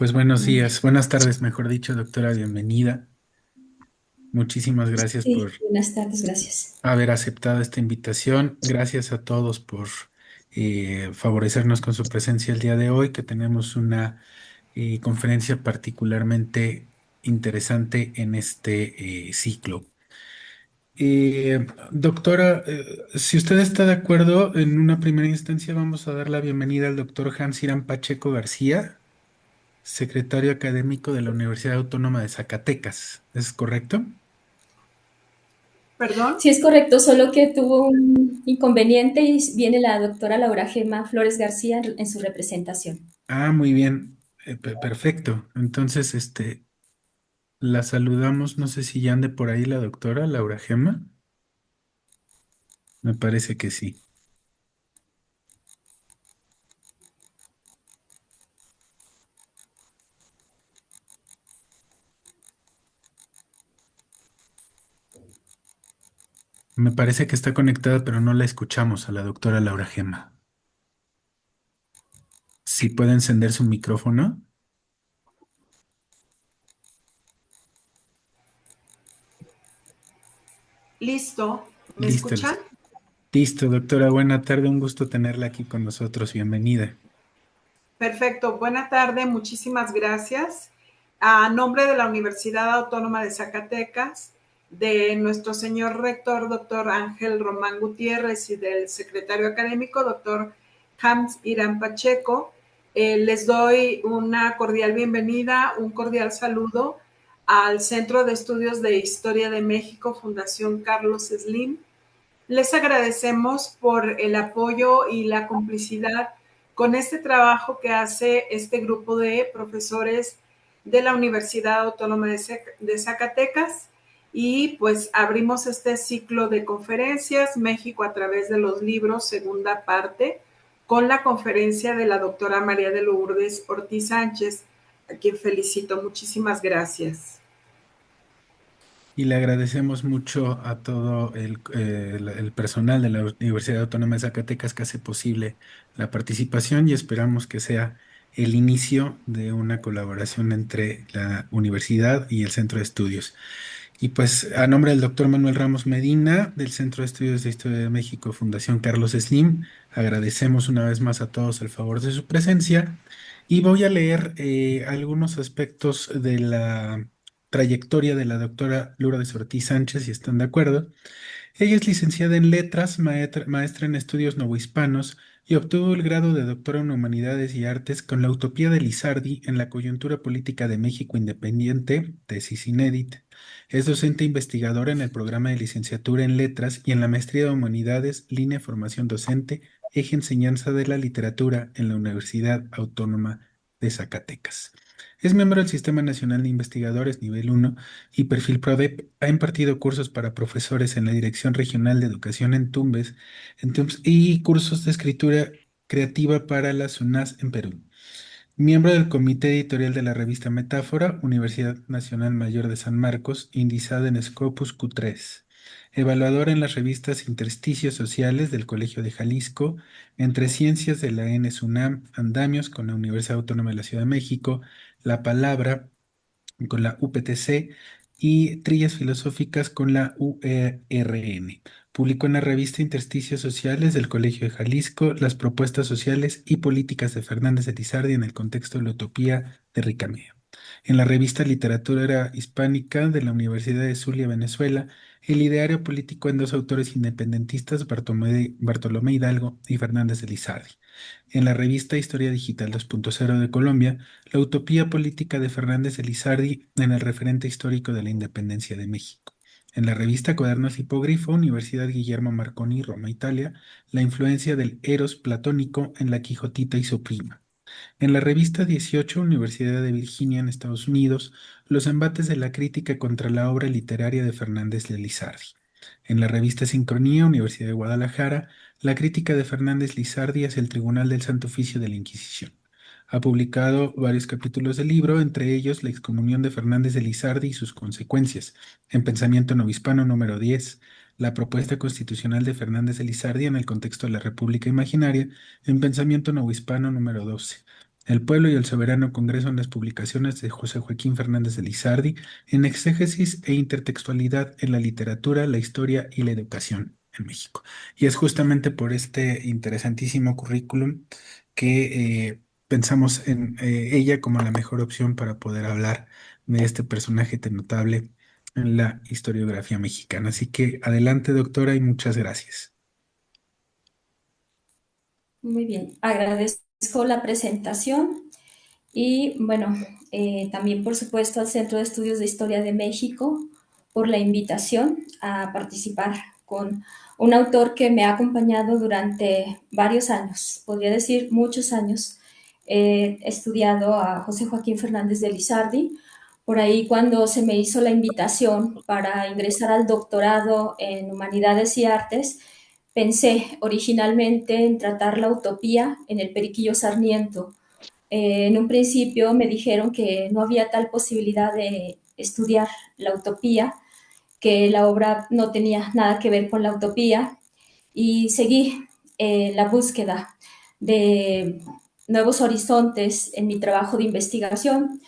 Pues buenos días, buenas tardes, mejor dicho, doctora, bienvenida. Muchísimas gracias por Sí, buenas tardes, gracias. haber aceptado esta invitación. Gracias a todos por favorecernos con su presencia el día de hoy, que tenemos una conferencia particularmente interesante en este ciclo. Doctora, si usted está de acuerdo, en una primera instancia vamos a dar la bienvenida al doctor Hans Irán Pacheco García, secretario académico de la Universidad Autónoma de Zacatecas. ¿Es correcto? ¿Perdón? Sí, es correcto, solo que tuvo un inconveniente y viene la doctora Laura Gema Flores García en su representación. Ah, muy bien. Perfecto. Entonces, la saludamos. No sé si ya ande por ahí la doctora Laura Gema. Me parece que sí. Me parece que está conectada, pero no la escuchamos a la doctora Laura Gema. Si puede encender su micrófono. Listo, ¿me Listo. escuchan? Listo, doctora. Buena tarde. Un gusto tenerla aquí con nosotros. Bienvenida. Perfecto, buena tarde, muchísimas gracias. A nombre de la Universidad Autónoma de Zacatecas, de nuestro señor rector, doctor Ángel Román Gutiérrez, y del secretario académico, doctor Hans Irán Pacheco, les doy una cordial bienvenida, un cordial saludo al Centro de Estudios de Historia de México, Fundación Carlos Slim. Les agradecemos por el apoyo y la complicidad con este trabajo que hace este grupo de profesores de la Universidad Autónoma de Zacatecas, y pues abrimos este ciclo de conferencias México a través de los libros, segunda parte, con la conferencia de la doctora María de Lourdes Ortiz Sánchez, a quien felicito. Muchísimas gracias. Y le agradecemos mucho a todo el personal de la Universidad Autónoma de Zacatecas que hace posible la participación y esperamos que sea el inicio de una colaboración entre la universidad y el centro de estudios. Y pues a nombre del doctor Manuel Ramos Medina, del Centro de Estudios de Historia de México, Fundación Carlos Slim, agradecemos una vez más a todos el favor de su presencia y voy a leer algunos aspectos de la trayectoria de la doctora Lourdes Ortiz Sánchez, si están de acuerdo. Ella es licenciada en Letras, maestra en Estudios Novohispanos y obtuvo el grado de doctora en Humanidades y Artes con la Utopía de Lizardi en la coyuntura política de México independiente, tesis inédita. Es docente investigadora en el programa de licenciatura en Letras y en la maestría de Humanidades, línea de formación docente, eje enseñanza de la literatura en la Universidad Autónoma de Zacatecas. Es miembro del Sistema Nacional de Investigadores Nivel 1 y Perfil PRODEP. Ha impartido cursos para profesores en la Dirección Regional de Educación en Tumbes y cursos de escritura creativa para la SUNAS en Perú. Miembro del comité editorial de la revista Metáfora, Universidad Nacional Mayor de San Marcos, indizada en Scopus Q3. Evaluador en las revistas Intersticios Sociales del Colegio de Jalisco, Entre Ciencias de la ENES-UNAM, Andamios con la Universidad Autónoma de la Ciudad de México, La Palabra con la UPTC y Trillas Filosóficas con la UERN. Publicó en la revista Intersticios Sociales del Colegio de Jalisco las propuestas sociales y políticas de Fernández de Lizardi en el contexto de la utopía de Ricameo. En la revista Literatura Hispánica de la Universidad de Zulia, Venezuela, el ideario político en dos autores independentistas, Bartolomé Hidalgo y Fernández de Lizardi. En la revista Historia Digital 2.0 de Colombia, la utopía política de Fernández de Lizardi en el referente histórico de la independencia de México. En la revista Cuadernos Hipógrifo, Universidad Guillermo Marconi, Roma, Italia, la influencia del eros platónico en la Quijotita y su prima. En la revista 18, Universidad de Virginia en Estados Unidos, los embates de la crítica contra la obra literaria de Fernández de Lizardi. En la revista Sincronía, Universidad de Guadalajara, la crítica de Fernández Lizardi hacia el Tribunal del Santo Oficio de la Inquisición. Ha publicado varios capítulos del libro, entre ellos La excomunión de Fernández de Lizardi y sus consecuencias, en Pensamiento Novohispano número 10, la propuesta constitucional de Fernández de Lizardi en el contexto de la República Imaginaria, en Pensamiento Novohispano número 12, El pueblo y el soberano Congreso en las publicaciones de José Joaquín Fernández de Lizardi en exégesis e intertextualidad en la literatura, la historia y la educación en México. Y es justamente por este interesantísimo currículum que pensamos en ella como la mejor opción para poder hablar de este personaje tan notable en la historiografía mexicana. Así que adelante, doctora, y muchas gracias. Muy bien, agradezco la presentación y bueno, también por supuesto al Centro de Estudios de Historia de México por la invitación a participar con un autor que me ha acompañado durante varios años, podría decir muchos años. He estudiado a José Joaquín Fernández de Lizardi. Por ahí cuando se me hizo la invitación para ingresar al doctorado en Humanidades y Artes, pensé originalmente en tratar la utopía en el Periquillo Sarmiento. En un principio me dijeron que no había tal posibilidad de estudiar la utopía, que la obra no tenía nada que ver con la utopía y seguí la búsqueda de nuevos horizontes en mi trabajo de investigación.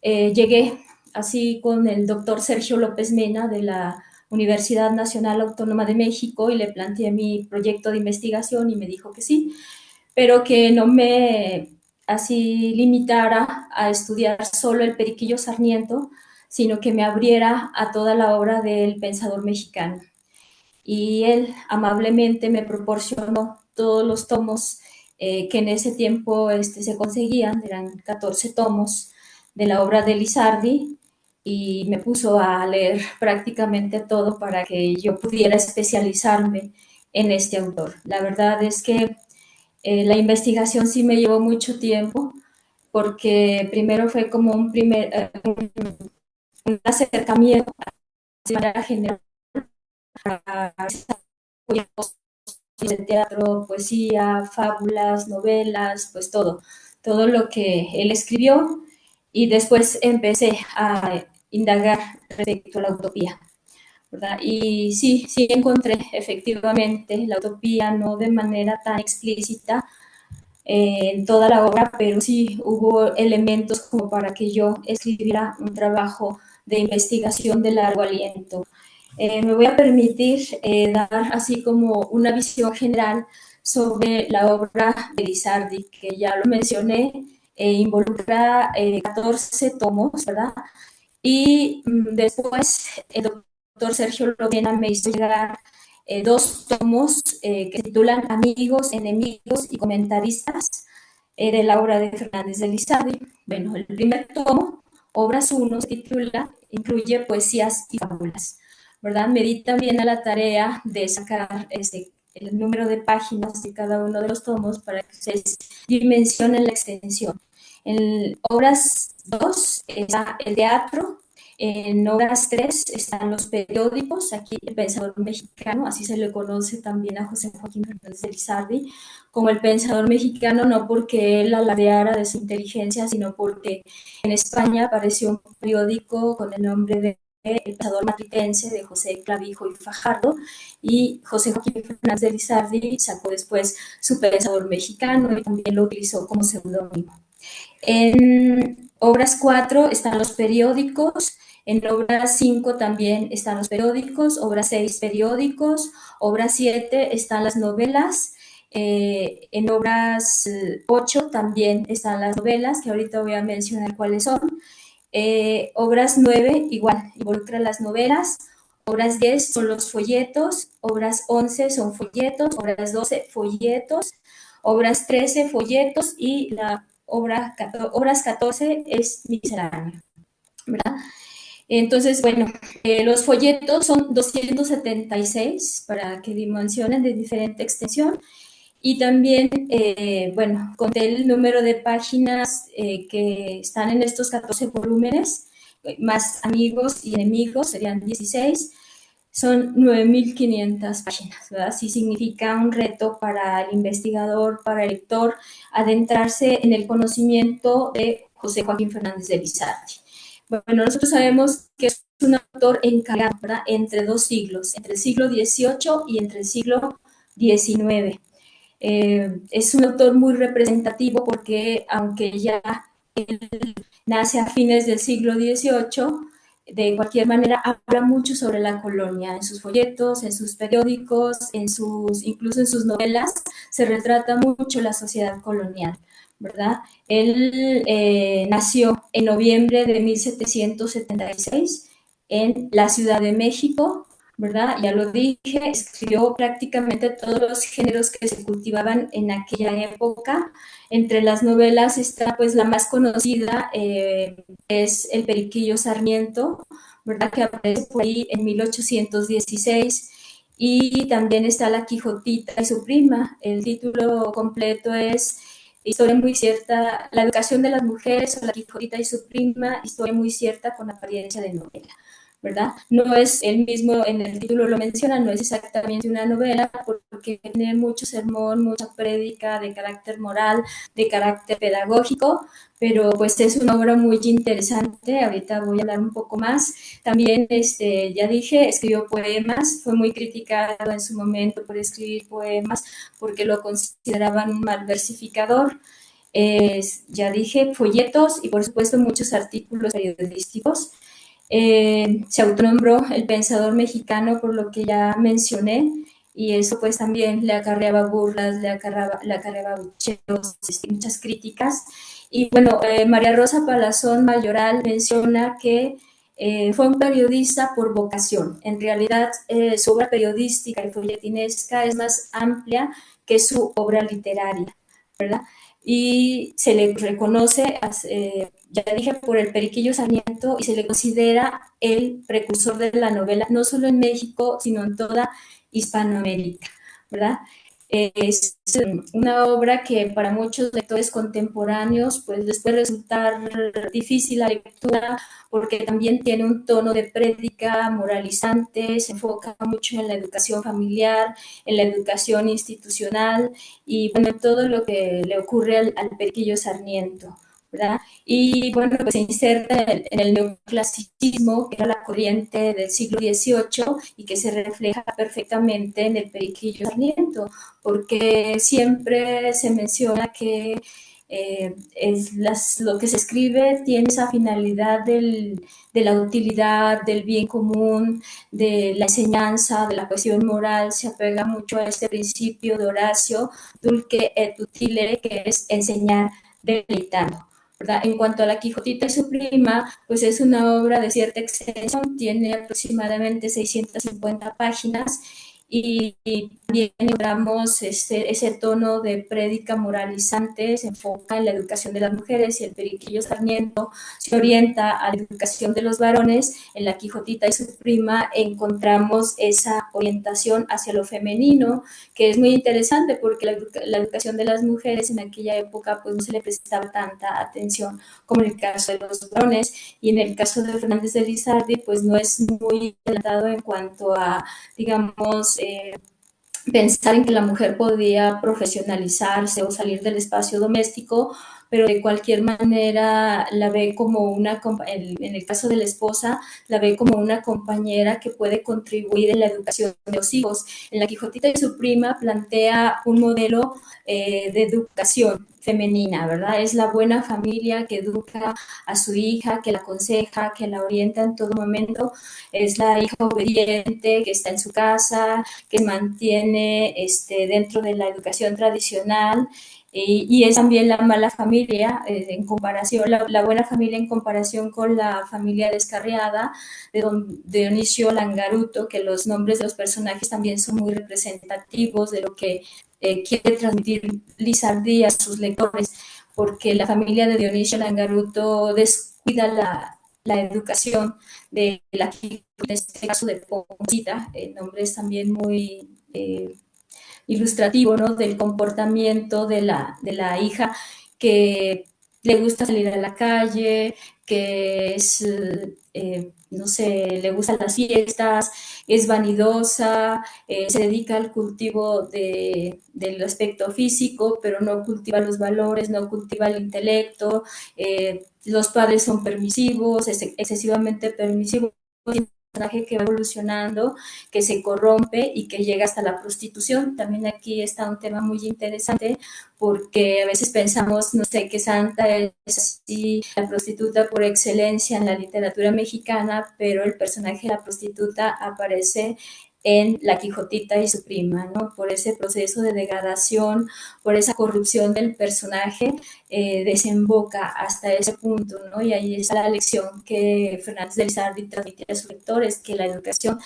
Llegué así con el doctor Sergio López Mena de la Universidad Nacional Autónoma de México y le planteé mi proyecto de investigación y me dijo que sí, pero que no me así limitara a estudiar solo el Periquillo Sarmiento, sino que me abriera a toda la obra del pensador mexicano. Y él amablemente me proporcionó todos los tomos que en ese tiempo se conseguían, eran 14 tomos de la obra de Lizardi, y me puso a leer prácticamente todo para que yo pudiera especializarme en este autor. La verdad es que la investigación sí me llevó mucho tiempo, porque primero fue como un acercamiento de manera general a de teatro, poesía, fábulas, novelas, pues todo lo que él escribió, y después empecé a indagar respecto a la utopía, ¿verdad? Y sí, sí encontré efectivamente la utopía, no de manera tan explícita, en toda la obra, pero sí hubo elementos como para que yo escribiera un trabajo de investigación de largo aliento. Me voy a permitir dar así como una visión general sobre la obra de Lizardi, que ya lo mencioné, involucra 14 tomos, ¿verdad? Y después el doctor Sergio Lovena me hizo llegar dos tomos que se titulan Amigos, Enemigos y Comentaristas de la obra de Fernández de Lizardi. Bueno, el primer tomo, Obras 1, se titula, incluye poesías y fábulas, ¿verdad? Me di también a la tarea de sacar el número de páginas de cada uno de los tomos para que ustedes dimensionen la extensión. En obras 2 está el teatro, en obras 3 están los periódicos, aquí el pensador mexicano, así se le conoce también a José Joaquín Fernández de Lizardi, como el pensador mexicano, no porque él alardeara de su inteligencia, sino porque en España apareció un periódico con el nombre de El Pensador Matritense de José Clavijo y Fajardo, y José Joaquín Fernández de Lizardi sacó después su Pensador Mexicano y también lo utilizó como seudónimo. En obras 4 están los periódicos, en obras 5 también están los periódicos, obra 6 periódicos, obra 7 están las novelas, en obras 8 también están las novelas, que ahorita voy a mencionar cuáles son. Obras 9 igual, involucra las novelas. Obras 10 son los folletos, obras 11 son folletos, obras 12 folletos, obras 13 folletos y la obras 14 es misceláneo, ¿verdad? Entonces, bueno, los folletos son 276 para que dimensionen de diferente extensión, y también, bueno, conté el número de páginas que están en estos 14 volúmenes, más amigos y enemigos, serían 16, son 9.500 páginas, ¿verdad? Sí significa un reto para el investigador, para el lector, adentrarse en el conocimiento de José Joaquín Fernández de Lizardi. Bueno, nosotros sabemos que es un autor encargado, ¿verdad?, entre dos siglos, entre el siglo XVIII y entre el siglo XIX. Es un autor muy representativo porque aunque ya nace a fines del siglo XVIII, de cualquier manera habla mucho sobre la colonia, en sus folletos, en sus periódicos, incluso en sus novelas, se retrata mucho la sociedad colonial, ¿verdad? Él nació en noviembre de 1776 en la Ciudad de México, ¿verdad? Ya lo dije, escribió prácticamente todos los géneros que se cultivaban en aquella época. Entre las novelas está pues la más conocida, es El Periquillo Sarmiento, ¿verdad? Que aparece por ahí en 1816. Y también está La Quijotita y su prima. El título completo es Historia muy cierta, la educación de las mujeres o La Quijotita y su prima, historia muy cierta con apariencia de novela. ¿Verdad? No es el mismo, en el título lo menciona, no es exactamente una novela porque tiene mucho sermón, mucha prédica de carácter moral, de carácter pedagógico, pero pues es una obra muy interesante. Ahorita voy a hablar un poco más. También, ya dije, escribió poemas, fue muy criticado en su momento por escribir poemas porque lo consideraban un mal versificador. Ya dije, folletos y por supuesto muchos artículos periodísticos. Se autonombró el pensador mexicano por lo que ya mencioné y eso pues también le acarreaba burlas, le acarreaba bucheos, muchas críticas. Y bueno, María Rosa Palazón Mayoral menciona que fue un periodista por vocación. En realidad, su obra periodística y folletinesca es más amplia que su obra literaria, ¿verdad? Y se le reconoce, ya dije, por el Periquillo Sarmiento y se le considera el precursor de la novela, no solo en México, sino en toda Hispanoamérica, ¿verdad? Es una obra que para muchos lectores contemporáneos pues les puede resultar difícil la lectura porque también tiene un tono de prédica moralizante, se enfoca mucho en la educación familiar, en la educación institucional y bueno, todo lo que le ocurre al Periquillo Sarmiento, ¿verdad? Y bueno, pues se inserta en el neoclasicismo, que era la corriente del siglo XVIII y que se refleja perfectamente en el Periquillo Sarmiento, porque siempre se menciona que lo que se escribe tiene esa finalidad de la utilidad, del bien común, de la enseñanza, de la cuestión moral, se apega mucho a este principio de Horacio, dulce et utile, que es enseñar deleitando. ¿Verdad? En cuanto a La Quijotita y su prima, pues es una obra de cierta extensión, tiene aproximadamente 650 páginas y también encontramos ese tono de prédica moralizante, se enfoca en la educación de las mujeres y el Periquillo Sarmiento se orienta a la educación de los varones. En La Quijotita y su prima encontramos esa orientación hacia lo femenino, que es muy interesante porque la educación de las mujeres en aquella época pues no se le prestaba tanta atención como en el caso de los varones, y en el caso de Fernández de Lizardi pues no es muy adelantado en cuanto a, digamos, pensar en que la mujer podía profesionalizarse o salir del espacio doméstico, pero de cualquier manera la ve como en el caso de la esposa, la ve como una compañera que puede contribuir en la educación de los hijos. En La Quijotita y su prima plantea un modelo de educación femenina, ¿verdad? Es la buena familia que educa a su hija, que la aconseja, que la orienta en todo momento. Es la hija obediente que está en su casa, que se mantiene dentro de la educación tradicional y es también la mala familia en comparación, la buena familia en comparación con la familia descarriada de don Dionisio Langaruto, que los nombres de los personajes también son muy representativos de lo que quiere transmitir Lizardi a sus lectores, porque la familia de Dionisio Langaruto descuida la educación de la en este caso de Poncita, el nombre es también muy ilustrativo, ¿no? Del comportamiento de la hija que le gusta salir a la calle, que es, no sé, le gustan las fiestas, es vanidosa, se dedica al cultivo del aspecto físico, pero no cultiva los valores, no cultiva el intelecto, los padres son permisivos, excesivamente permisivos, personaje que va evolucionando, que se corrompe y que llega hasta la prostitución. También aquí está un tema muy interesante porque a veces pensamos, no sé, que Santa es así la prostituta por excelencia en la literatura mexicana, pero el personaje de la prostituta aparece en La Quijotita y su prima, ¿no? Por ese proceso de degradación, por esa corrupción del personaje, desemboca hasta ese punto, ¿no? Y ahí está la lección que Fernández de Lizardi transmite a sus lectores, que la educación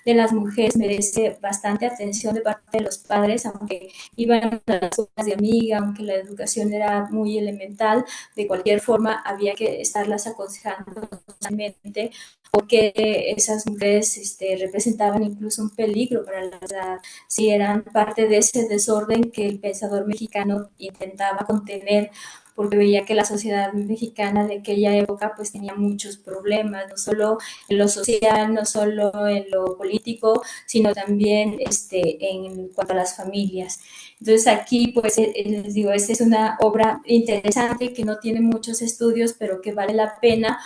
de las mujeres merece bastante atención de parte de los padres, aunque iban a las escuelas de amiga, aunque la educación era muy elemental, de cualquier forma había que estarlas aconsejando constantemente porque esas mujeres representaban incluso un peligro para la sociedad, si eran parte de ese desorden que el pensador mexicano intentaba contener, porque veía que la sociedad mexicana de aquella época pues tenía muchos problemas, no solo en lo social, no solo en lo político, sino también en cuanto a las familias. Entonces aquí pues les digo, esta es una obra interesante que no tiene muchos estudios, pero que vale la pena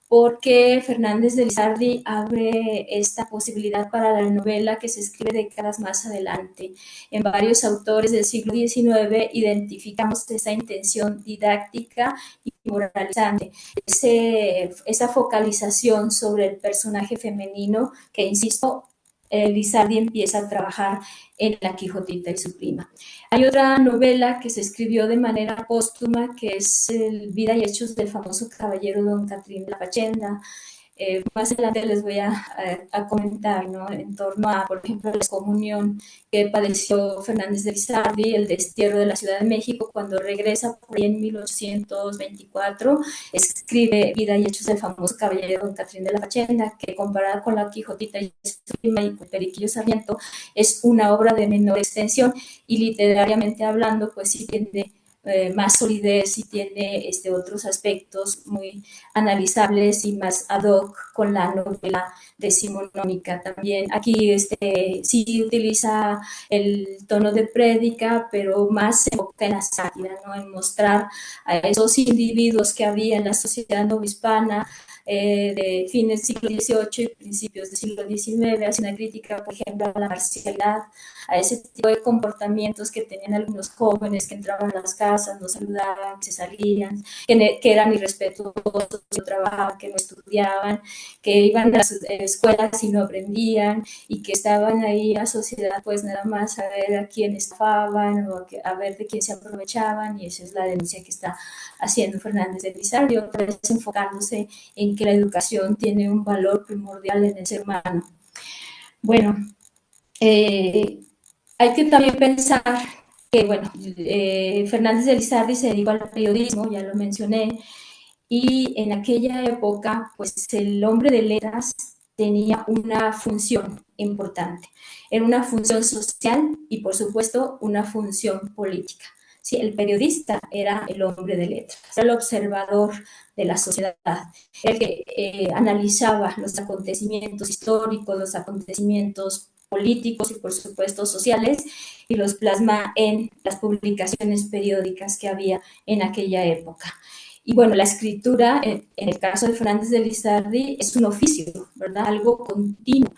porque Fernández de Lizardi abre esta posibilidad para la novela que se escribe décadas más adelante. En varios autores del siglo XIX identificamos esa intención didáctica y moralizante, esa focalización sobre el personaje femenino que, insisto, Lizardi empieza a trabajar en La Quijotita y su prima. Hay otra novela que se escribió de manera póstuma, que es Vida y Hechos del famoso caballero Don Catrín de la Fachenda. Más adelante les voy a comentar, ¿no? En torno a, por ejemplo, la excomunión que padeció Fernández de Lizardi, el destierro de la Ciudad de México, cuando regresa por ahí en 1824, escribe Vida y Hechos del famoso caballero Don Catrín de la Fachenda, que comparada con La Quijotita y su prima y con Periquillo Sarmiento, es una obra de menor extensión y literariamente hablando, pues sí tiene más solidez y tiene otros aspectos muy analizables y más ad hoc con la novela decimonónica. También aquí sí utiliza el tono de prédica, pero más se enfoca en la sátira, ¿no? En mostrar a esos individuos que había en la sociedad novohispana de fines del siglo XVIII y principios del siglo XIX, hace una crítica, por ejemplo, a la parcialidad, a ese tipo de comportamientos que tenían algunos jóvenes que entraban a las casas, no saludaban, que se salían, que eran irrespetuosos, que no trabajaban, que no estudiaban, que iban a las escuelas y no aprendían y que estaban ahí a sociedad pues nada más a ver a quién estafaban o a ver de quién se aprovechaban, y esa es la denuncia que está haciendo Fernández de Lizardi, otra vez enfocándose en que la educación tiene un valor primordial en el ser humano. Bueno, hay que también pensar que, bueno, Fernández de Lizardi se dedicó al periodismo, ya lo mencioné, y en aquella época, pues el hombre de letras tenía una función importante. Era una función social y, por supuesto, una función política. Sí, el periodista era el hombre de letras, era el observador de la sociedad, el que analizaba los acontecimientos históricos, los acontecimientos políticos y, por supuesto, sociales, y los plasma en las publicaciones periódicas que había en aquella época. Y bueno, la escritura, en el caso de Fernández de Lizardi, es un oficio, ¿verdad? Algo continuo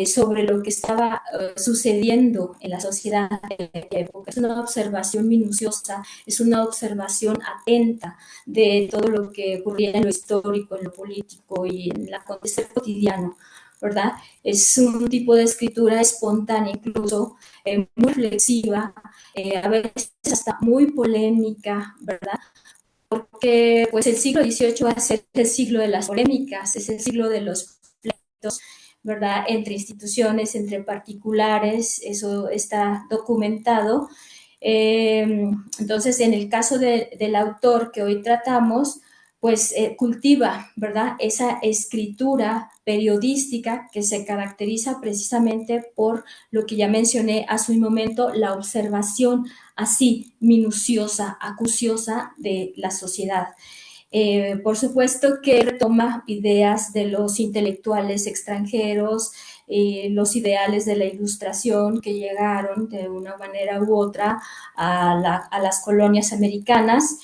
sobre lo que estaba sucediendo en la sociedad de aquella época. Es una observación minuciosa, es una observación atenta de todo lo que ocurría en lo histórico, en lo político y en el acontecer cotidiano, ¿verdad? Es un tipo de escritura espontánea, incluso muy reflexiva, a veces hasta muy polémica, ¿verdad? Porque pues el siglo XVIII va a ser el siglo de las polémicas, es el siglo de los pleitos, ¿verdad? Entre instituciones, entre particulares, eso está documentado. Entonces, en el caso del autor que hoy tratamos, pues cultiva, ¿verdad? Esa escritura periodística que se caracteriza precisamente por lo que ya mencioné hace un momento, la observación así minuciosa, acuciosa de la sociedad. Por supuesto que retoma ideas de los intelectuales extranjeros, los ideales de la ilustración que llegaron de una manera u otra a las colonias americanas.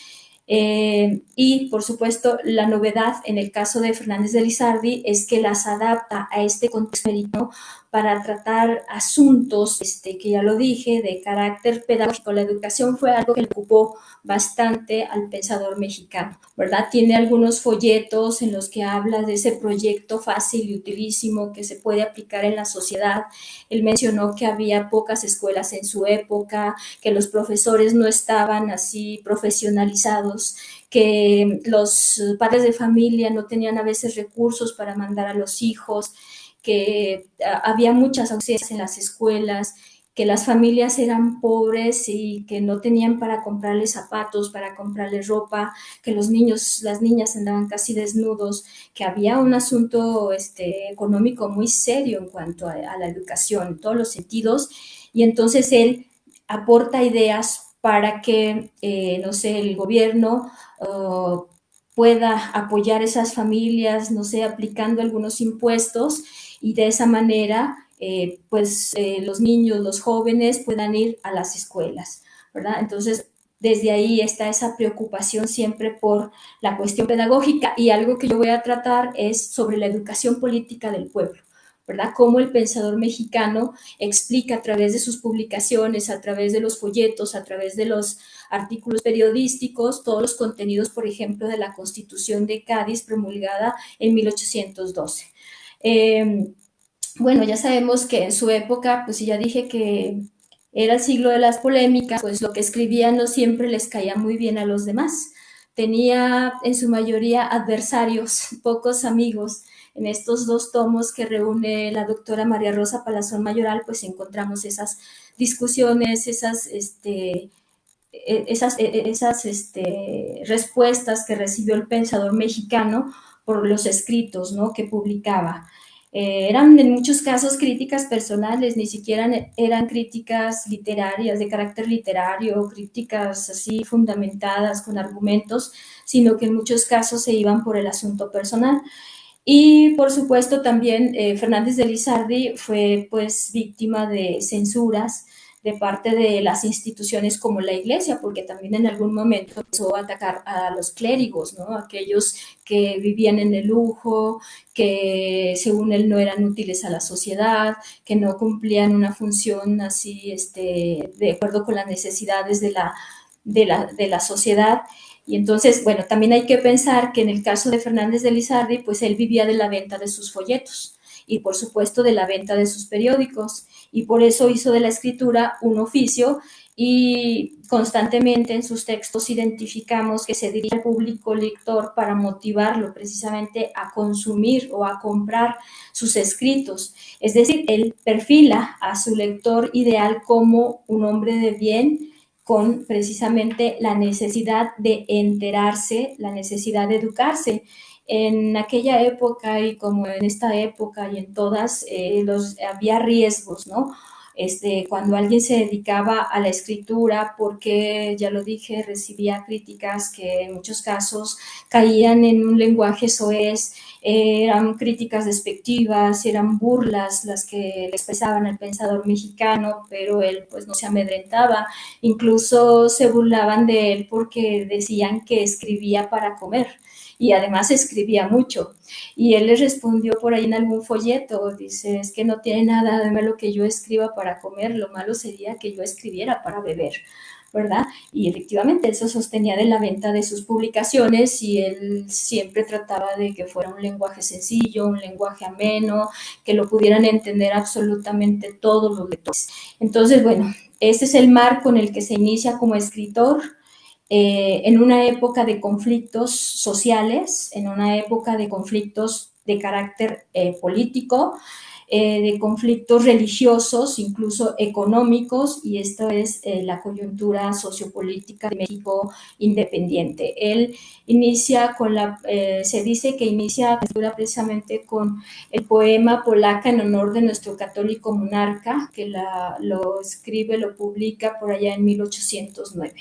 Y, por supuesto, la novedad en el caso de Fernández de Lizardi es que las adapta a este contexto americano para tratar asuntos, que ya lo dije, de carácter pedagógico. La educación fue algo que le ocupó bastante al pensador mexicano, ¿verdad? Tiene algunos folletos en los que habla de ese proyecto fácil y utilísimo que se puede aplicar en la sociedad. Él mencionó que había pocas escuelas en su época, que los profesores no estaban así profesionalizados, que los padres de familia no tenían a veces recursos para mandar a los hijos, que había muchas ausencias en las escuelas, que las familias eran pobres y que no tenían para comprarles zapatos, para comprarles ropa, que los niños, las niñas andaban casi desnudos, que había un asunto económico muy serio en cuanto a la educación, en todos los sentidos, y entonces él aporta ideas para que, no sé, el gobierno pueda apoyar esas familias, no sé, aplicando algunos impuestos y de esa manera, los niños, los jóvenes puedan ir a las escuelas, ¿verdad? Entonces, desde ahí está esa preocupación siempre por la cuestión pedagógica y algo que yo voy a tratar es sobre la educación política del pueblo, ¿verdad? Cómo el pensador mexicano explica a través de sus publicaciones, a través de los folletos, a través de los artículos periodísticos, todos los contenidos, por ejemplo, de la Constitución de Cádiz promulgada en 1812. Bueno, ya sabemos que en su época, pues ya dije que era el siglo de las polémicas, pues lo que escribían no siempre les caía muy bien a los demás. Tenía en su mayoría adversarios, pocos amigos. En estos dos tomos que reúne la doctora María Rosa Palazón Mayoral, pues encontramos esas discusiones, esas respuestas que recibió el pensador mexicano por los escritos, ¿no?, que publicaba. Eran en muchos casos críticas personales, ni siquiera eran críticas literarias, de carácter literario, críticas así fundamentadas con argumentos, sino que en muchos casos se iban por el asunto personal. Y por supuesto también Fernández de Lizardi fue pues víctima de censuras de parte de las instituciones como la Iglesia, porque también en algún momento empezó a atacar a los clérigos, ¿no? Aquellos que vivían en el lujo, que según él no eran útiles a la sociedad, que no cumplían una función así, de acuerdo con las necesidades de la sociedad. Y entonces, bueno, también hay que pensar que en el caso de Fernández de Lizardi, pues él vivía de la venta de sus folletos y por supuesto de la venta de sus periódicos y por eso hizo de la escritura un oficio y constantemente en sus textos identificamos que se dirige al público lector para motivarlo precisamente a consumir o a comprar sus escritos. Es decir, él perfila a su lector ideal como un hombre de bien, con precisamente la necesidad de enterarse, la necesidad de educarse. En aquella época y como en esta época y en todas, había riesgos, ¿no? Cuando alguien se dedicaba a la escritura, porque ya lo dije, recibía críticas que en muchos casos caían en un lenguaje soez, eran críticas despectivas, eran burlas las que le expresaban al pensador mexicano, pero él pues no se amedrentaba, incluso se burlaban de él porque decían que escribía para comer y además escribía mucho. Y él les respondió por ahí en algún folleto, dice, es que no tiene nada de malo que yo escriba para comer, lo malo sería que yo escribiera para beber, ¿verdad? Y efectivamente él se sostenía de la venta de sus publicaciones y él siempre trataba de que fuera un lenguaje sencillo, un lenguaje ameno, que lo pudieran entender absolutamente todos los lectores. Entonces, bueno, este es el marco en el que se inicia como escritor, en una época de conflictos sociales, en una época de conflictos de carácter político, de conflictos religiosos, incluso económicos, y esto es la coyuntura sociopolítica de México independiente. Él inicia se dice que inicia precisamente con el poema Polaca en honor de nuestro católico monarca, que lo escribe, lo publica por allá en 1809.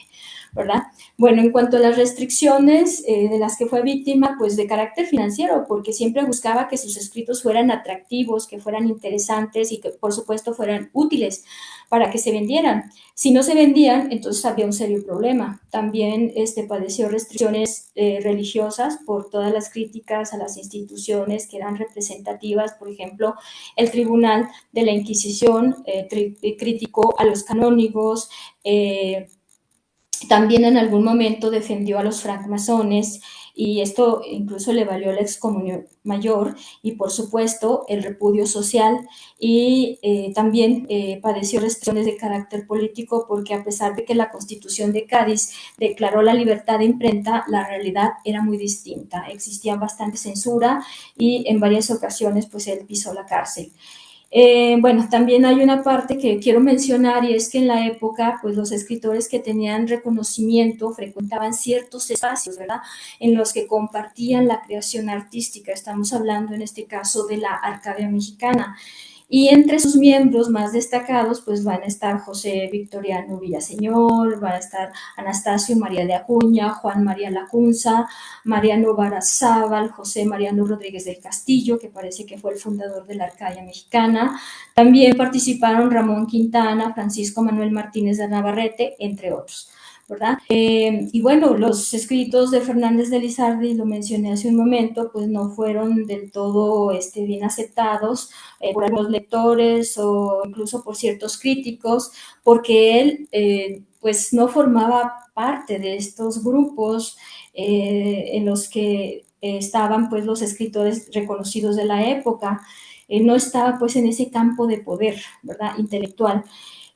¿Verdad? Bueno, en cuanto a las restricciones de las que fue víctima, pues de carácter financiero, porque siempre buscaba que sus escritos fueran atractivos, que fueran fueran interesantes y que por supuesto fueran útiles para que se vendieran. Si no se vendían, entonces había un serio problema. También padeció restricciones religiosas por todas las críticas a las instituciones que eran representativas. Por ejemplo, el Tribunal de la Inquisición criticó a los canónigos, también en algún momento defendió a los francmasones y esto incluso le valió la excomunión mayor y por supuesto el repudio social y también padeció restricciones de carácter político porque a pesar de que la Constitución de Cádiz declaró la libertad de imprenta, la realidad era muy distinta. Existía bastante censura y en varias ocasiones pues él pisó la cárcel. Bueno, también hay una parte que quiero mencionar y es que en la época, pues los escritores que tenían reconocimiento frecuentaban ciertos espacios, ¿verdad? En los que compartían la creación artística. Estamos hablando en este caso de la Arcadia Mexicana. Y entre sus miembros más destacados, pues van a estar José Victoriano Villaseñor, van a estar Anastasio María de Acuña, Juan María Lacunza, Mariano Barazábal, José Mariano Rodríguez del Castillo, que parece que fue el fundador de la Arcadia Mexicana. También participaron Ramón Quintana, Francisco Manuel Martínez de Navarrete, entre otros, ¿verdad? Y bueno, los escritos de Fernández de Lizardi, lo mencioné hace un momento, pues no fueron del todo bien aceptados por algunos lectores o incluso por ciertos críticos, porque él pues no formaba parte de estos grupos en los que estaban pues los escritores reconocidos de la época. No estaba pues en ese campo de poder, ¿verdad? Intelectual.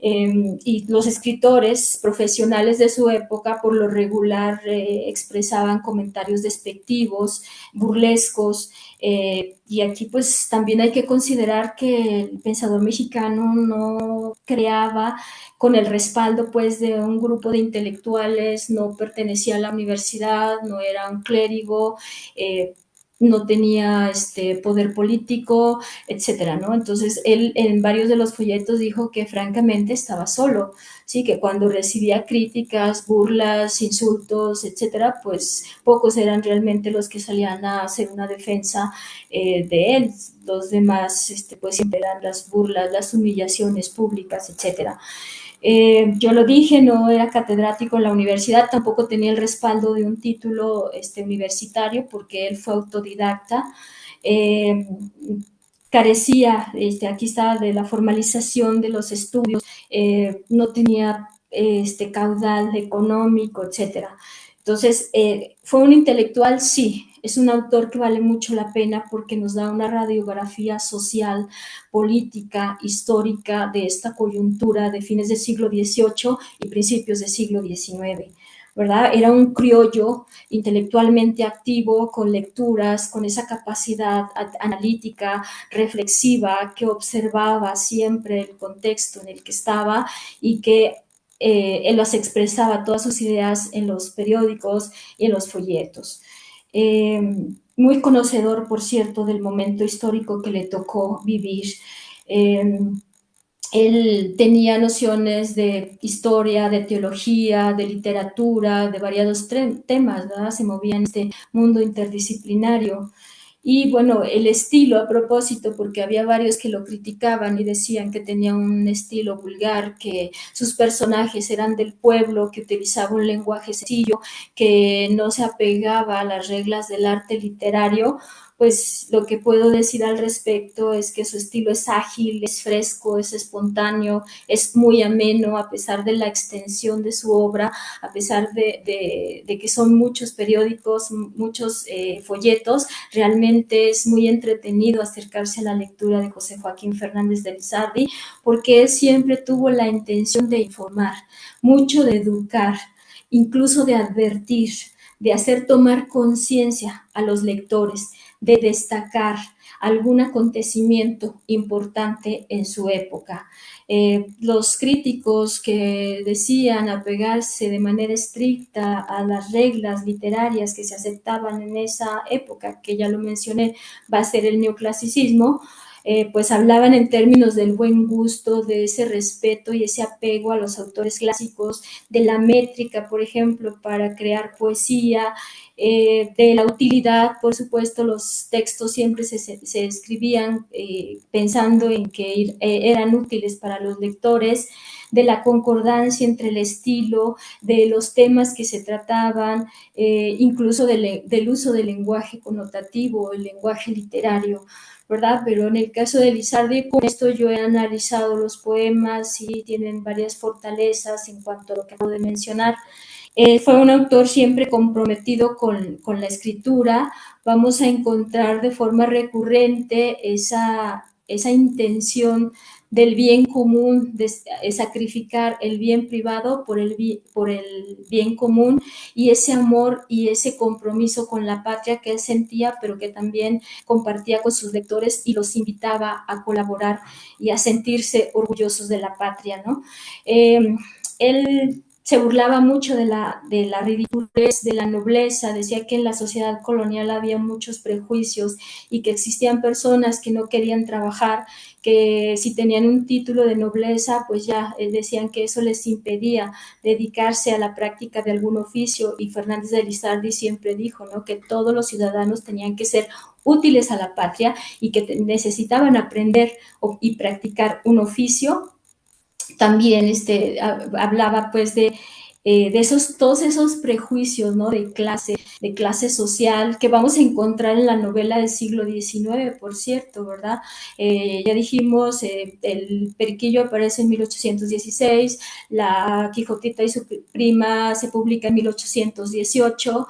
Y los escritores profesionales de su época por lo regular expresaban comentarios despectivos, burlescos, y aquí pues también hay que considerar que el pensador mexicano no creaba con el respaldo pues de un grupo de intelectuales, no pertenecía a la universidad, no era un clérigo, no tenía poder político, etcétera, ¿no? Entonces, él en varios de los folletos dijo que francamente estaba solo, ¿sí? Que cuando recibía críticas, burlas, insultos, etcétera, pues pocos eran realmente los que salían a hacer una defensa de él. Los demás, pues siempre eran las burlas, las humillaciones públicas, etcétera. Yo lo dije, no era catedrático en la universidad, tampoco tenía el respaldo de un título universitario porque él fue autodidacta. Eh, Carecía, aquí está, de la formalización de los estudios, no tenía caudal económico, etcétera. Entonces, ¿fue un intelectual? Sí, es un autor que vale mucho la pena porque nos da una radiografía social, política, histórica de esta coyuntura de fines del siglo XVIII y principios del siglo XIX. ¿Verdad? Era un criollo intelectualmente activo, con lecturas, con esa capacidad analítica, reflexiva, que observaba siempre el contexto en el que estaba y que él las expresaba todas sus ideas en los periódicos y en los folletos. Muy conocedor, por cierto, del momento histórico que le tocó vivir. Él tenía nociones de historia, de teología, de literatura, de variados temas, ¿verdad? Se movía en este mundo interdisciplinario. Y bueno, el estilo, a propósito, porque había varios que lo criticaban y decían que tenía un estilo vulgar, que sus personajes eran del pueblo, que utilizaba un lenguaje sencillo, que no se apegaba a las reglas del arte literario. Pues lo que puedo decir al respecto es que su estilo es ágil, es fresco, es espontáneo, es muy ameno a pesar de la extensión de su obra, a pesar de que son muchos periódicos, muchos folletos. Realmente es muy entretenido acercarse a la lectura de José Joaquín Fernández de Lizardi porque él siempre tuvo la intención de informar, mucho de educar, incluso de advertir, de hacer tomar conciencia a los lectores, de destacar algún acontecimiento importante en su época. Los críticos que decían apegarse de manera estricta a las reglas literarias que se aceptaban en esa época, que ya lo mencioné, va a ser el neoclasicismo, pues hablaban en términos del buen gusto, de ese respeto y ese apego a los autores clásicos, de la métrica, por ejemplo, para crear poesía, de la utilidad, por supuesto, los textos siempre se escribían pensando en que eran útiles para los lectores, de la concordancia entre el estilo, de los temas que se trataban, incluso del uso del lenguaje connotativo, el lenguaje literario, ¿verdad? Pero en el caso de Lizardi, con esto yo he analizado los poemas y tienen varias fortalezas en cuanto a lo que acabo de mencionar. Fue un autor siempre comprometido con la escritura. Vamos a encontrar de forma recurrente esa intención del bien común, de sacrificar el bien privado por el bien común, y ese amor y ese compromiso con la patria que él sentía, pero que también compartía con sus lectores y los invitaba a colaborar y a sentirse orgullosos de la patria, ¿no? Él se burlaba mucho de la ridiculez, de la nobleza, decía que en la sociedad colonial había muchos prejuicios y que existían personas que no querían trabajar, que si tenían un título de nobleza, pues ya decían que eso les impedía dedicarse a la práctica de algún oficio, y Fernández de Lizardi siempre dijo, ¿no?, que todos los ciudadanos tenían que ser útiles a la patria y que necesitaban aprender y practicar un oficio. También hablaba pues de todos esos prejuicios, ¿no?, de clase social, que vamos a encontrar en la novela del siglo XIX, por cierto, ¿verdad? Ya dijimos, el Periquillo aparece en 1816, la Quijotita y su prima se publica en 1818,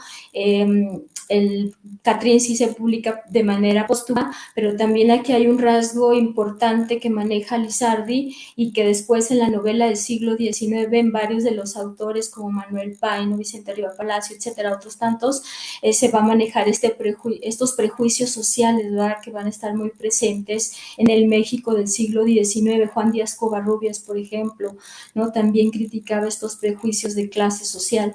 el Catrín sí se publica de manera póstuma, pero también aquí hay un rasgo importante que maneja Lizardi y que después en la novela del siglo XIX en varios de los autores como Manuel Paino, Vicente Riva Palacio, etcétera, otros tantos, se va a manejar estos prejuicios sociales, ¿verdad?, que van a estar muy presentes en el México del siglo XIX. Juan Díaz Covarrubias, por ejemplo, ¿no?, también criticaba estos prejuicios de clase social.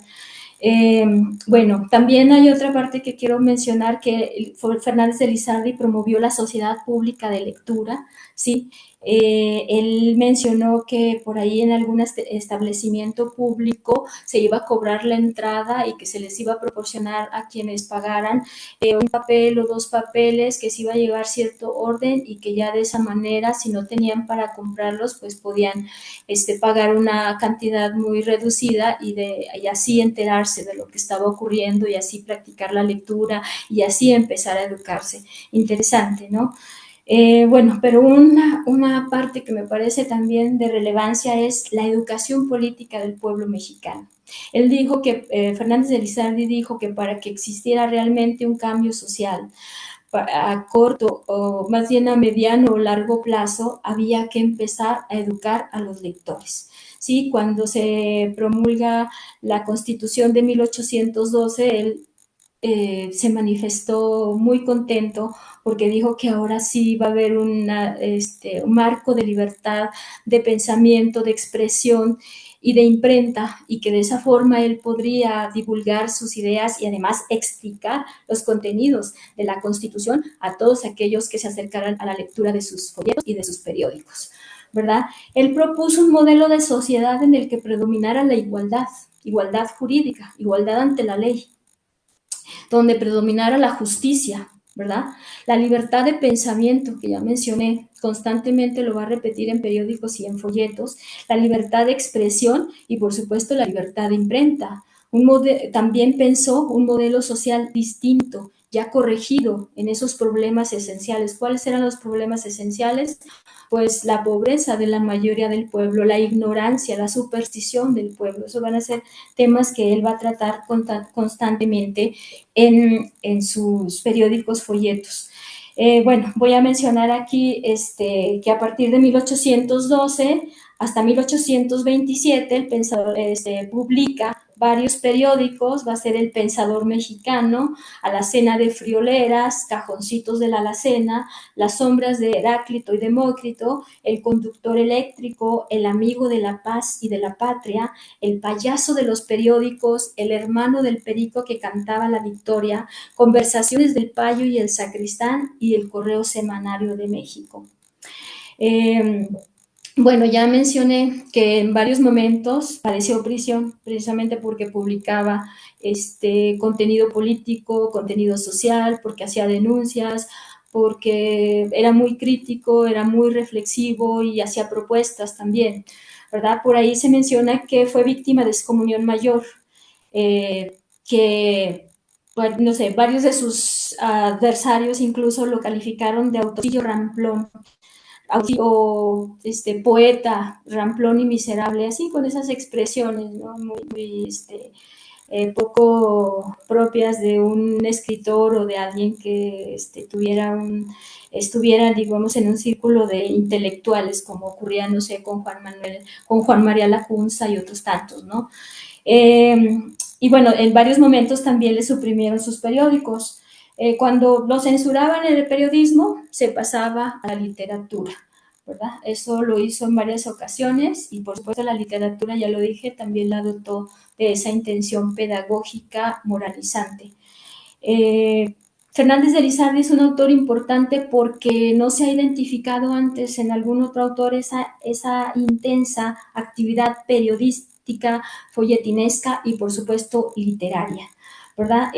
Bueno, también hay otra parte que quiero mencionar, que Fernández de Lizardi promovió la sociedad pública de lectura, ¿sí? Él mencionó que por ahí en algún establecimiento público se iba a cobrar la entrada y que se les iba a proporcionar a quienes pagaran un papel o dos papeles, que se iba a llevar cierto orden y que ya de esa manera, si no tenían para comprarlos, pues podían pagar una cantidad muy reducida y así enterarse de lo que estaba ocurriendo y así practicar la lectura y así empezar a educarse. Interesante, ¿no? Bueno, pero una parte que me parece también de relevancia es la educación política del pueblo mexicano. Él dijo que, Fernández de Lizardi dijo que para que existiera realmente un cambio social a corto o más bien a mediano o largo plazo, había que empezar a educar a los lectores. Sí, cuando se promulga la Constitución de 1812, él se manifestó muy contento porque dijo que ahora sí va a haber un marco de libertad, de pensamiento, de expresión y de imprenta, y que de esa forma él podría divulgar sus ideas y además explicar los contenidos de la Constitución a todos aquellos que se acercaran a la lectura de sus folletos y de sus periódicos, ¿verdad? Él propuso un modelo de sociedad en el que predominara la igualdad jurídica, igualdad ante la ley, donde predominara la justicia, ¿verdad? La libertad de pensamiento, que ya mencioné, constantemente lo va a repetir en periódicos y en folletos, la libertad de expresión y, por supuesto, la libertad de imprenta. También pensó un modelo social distinto, ya corregido en esos problemas esenciales. ¿Cuáles eran los problemas esenciales? Pues la pobreza de la mayoría del pueblo, la ignorancia, la superstición del pueblo. Eso van a ser temas que él va a tratar constantemente en sus periódicos, folletos. Bueno, voy a mencionar aquí que a partir de 1812 hasta 1827 el pensador publica varios periódicos, va a ser El Pensador Mexicano, Alacena de Frioleras, Cajoncitos de la Alacena, Las Sombras de Heráclito y Demócrito, El Conductor Eléctrico, El Amigo de la Paz y de la Patria, El Payaso de los Periódicos, El Hermano del Perico que cantaba la victoria, Conversaciones del Payo y el Sacristán y El Correo Semanario de México. Bueno, ya mencioné que en varios momentos padeció prisión precisamente porque publicaba contenido político, contenido social, porque hacía denuncias, porque era muy crítico, era muy reflexivo y hacía propuestas también, ¿verdad? Por ahí se menciona que fue víctima de excomunión mayor, que, bueno, no sé, varios de sus adversarios incluso lo calificaron de autorillo ramplón o poeta, ramplón y miserable, así con esas expresiones, ¿no? Muy poco propias de un escritor o de alguien que estuviera, digamos, en un círculo de intelectuales, como ocurría, no sé, con Juan María Lacunza y otros tantos, ¿no? Y bueno, en varios momentos también le suprimieron sus periódicos. Cuando lo censuraban en el periodismo, se pasaba a la literatura, ¿verdad? Eso lo hizo en varias ocasiones y por supuesto la literatura, ya lo dije, también la dotó de esa intención pedagógica moralizante. Fernández de Lizardi es un autor importante porque no se ha identificado antes en algún otro autor esa intensa actividad periodística, folletinesca y por supuesto literaria, ¿verdad?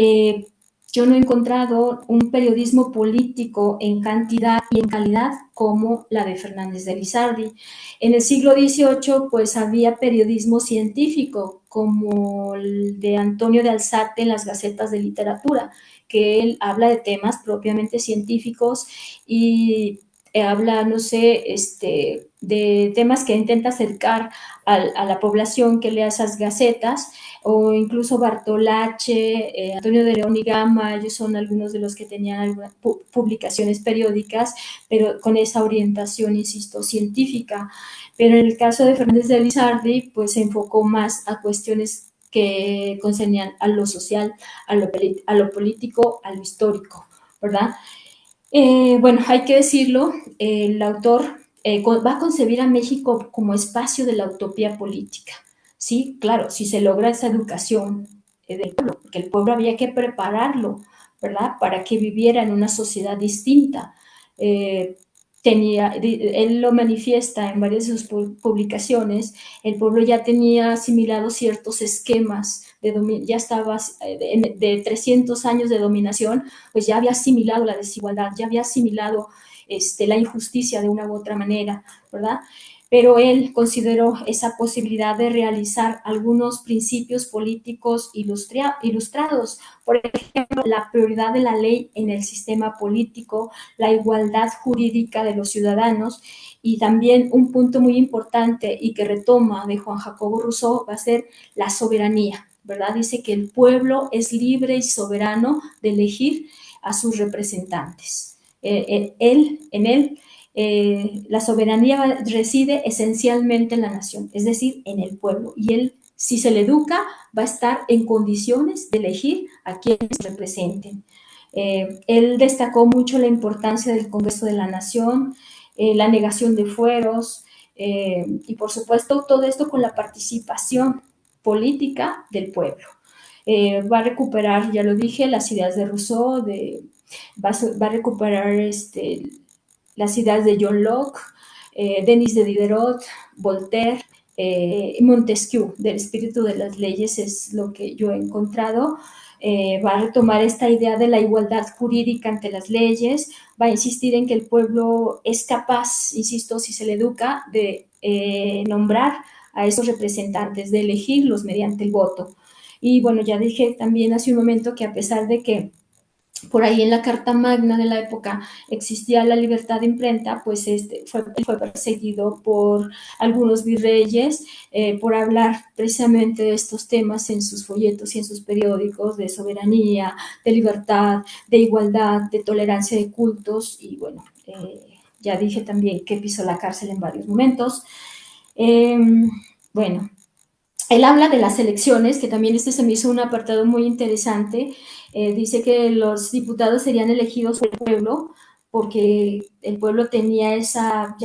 Yo no he encontrado un periodismo político en cantidad y en calidad como la de Fernández de Lizardi. En el siglo XVIII, pues había periodismo científico, como el de Antonio de Alzate en las Gacetas de Literatura, que él habla de temas propiamente científicos y habla, no sé, de temas que intenta acercar a la población que lea esas gacetas, o incluso Bartolache, Antonio de León y Gama, ellos son algunos de los que tenían algunas publicaciones periódicas, pero con esa orientación, insisto, científica. Pero en el caso de Fernández de Lizardi, pues se enfocó más a cuestiones que concernían a lo social, a lo político, a lo histórico, ¿verdad? Bueno, hay que decirlo, el autor va a concebir a México como espacio de la utopía política, ¿sí? Claro, si se logra esa educación del pueblo, porque el pueblo había que prepararlo, ¿verdad? Para que viviera en una sociedad distinta. Eh, él lo manifiesta en varias de sus publicaciones, el pueblo ya tenía asimilado ciertos esquemas, ya estaba de 300 años de dominación, pues ya había asimilado la desigualdad, ya había asimilado la injusticia de una u otra manera, ¿verdad? Pero él consideró esa posibilidad de realizar algunos principios políticos ilustrados, por ejemplo, la prioridad de la ley en el sistema político, la igualdad jurídica de los ciudadanos y también un punto muy importante y que retoma de Juan Jacobo Rousseau va a ser la soberanía, ¿verdad? Dice que el pueblo es libre y soberano de elegir a sus representantes. En él, la soberanía reside esencialmente en la nación, es decir, en el pueblo. Y él, si se le educa, va a estar en condiciones de elegir a quienes representen. Él destacó mucho la importancia del Congreso de la Nación, la negación de fueros y, por supuesto, todo esto con la participación política del pueblo. Va a recuperar, ya lo dije, las ideas de Rousseau, va a recuperar las ideas de John Locke, Denis de Diderot, Voltaire, Montesquieu, del espíritu de las leyes es lo que yo he encontrado. Va a retomar esta idea de la igualdad jurídica ante las leyes, va a insistir en que el pueblo es capaz, insisto, si se le educa, de nombrar a esos representantes, de elegirlos mediante el voto. Y bueno, ya dije también hace un momento que a pesar de que por ahí en la Carta Magna de la época existía la libertad de imprenta, pues fue perseguido por algunos virreyes por hablar precisamente de estos temas en sus folletos y en sus periódicos de soberanía, de libertad, de igualdad, de tolerancia de cultos y bueno, ya dije también que pisó la cárcel en varios momentos. Bueno, Él habla de las elecciones, que también este se me hizo un apartado muy interesante. Dice que los diputados serían elegidos por el pueblo, porque el pueblo tenía esa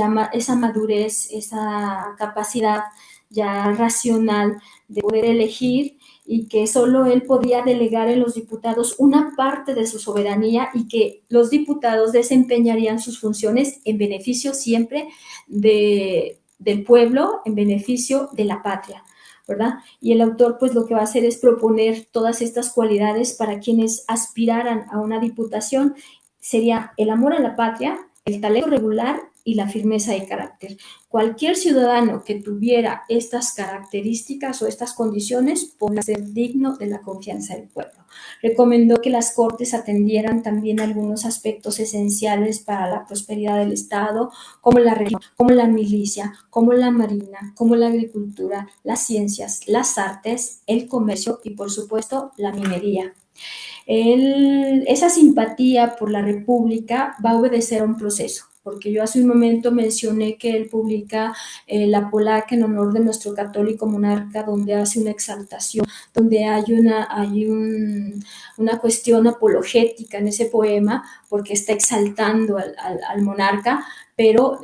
madurez, esa capacidad ya racional de poder elegir, y que solo él podía delegar en los diputados una parte de su soberanía, y que los diputados desempeñarían sus funciones en beneficio siempre del pueblo, en beneficio de la patria, ¿verdad? Y el autor pues lo que va a hacer es proponer todas estas cualidades para quienes aspiraran a una diputación. Sería el amor a la patria, el talento regular y la firmeza de carácter. Cualquier ciudadano que tuviera estas características o estas condiciones podría ser digno de la confianza del pueblo. Recomendó que las Cortes atendieran también algunos aspectos esenciales para la prosperidad del Estado, como la religión, como la milicia, como la marina, como la agricultura, las ciencias, las artes, el comercio y, por supuesto, la minería. Esa simpatía por la República va a obedecer a un proceso, porque yo hace un momento mencioné que él publica La Polaca en honor de nuestro católico monarca, donde hace una exaltación, donde una cuestión apologética en ese poema, porque está exaltando al monarca, pero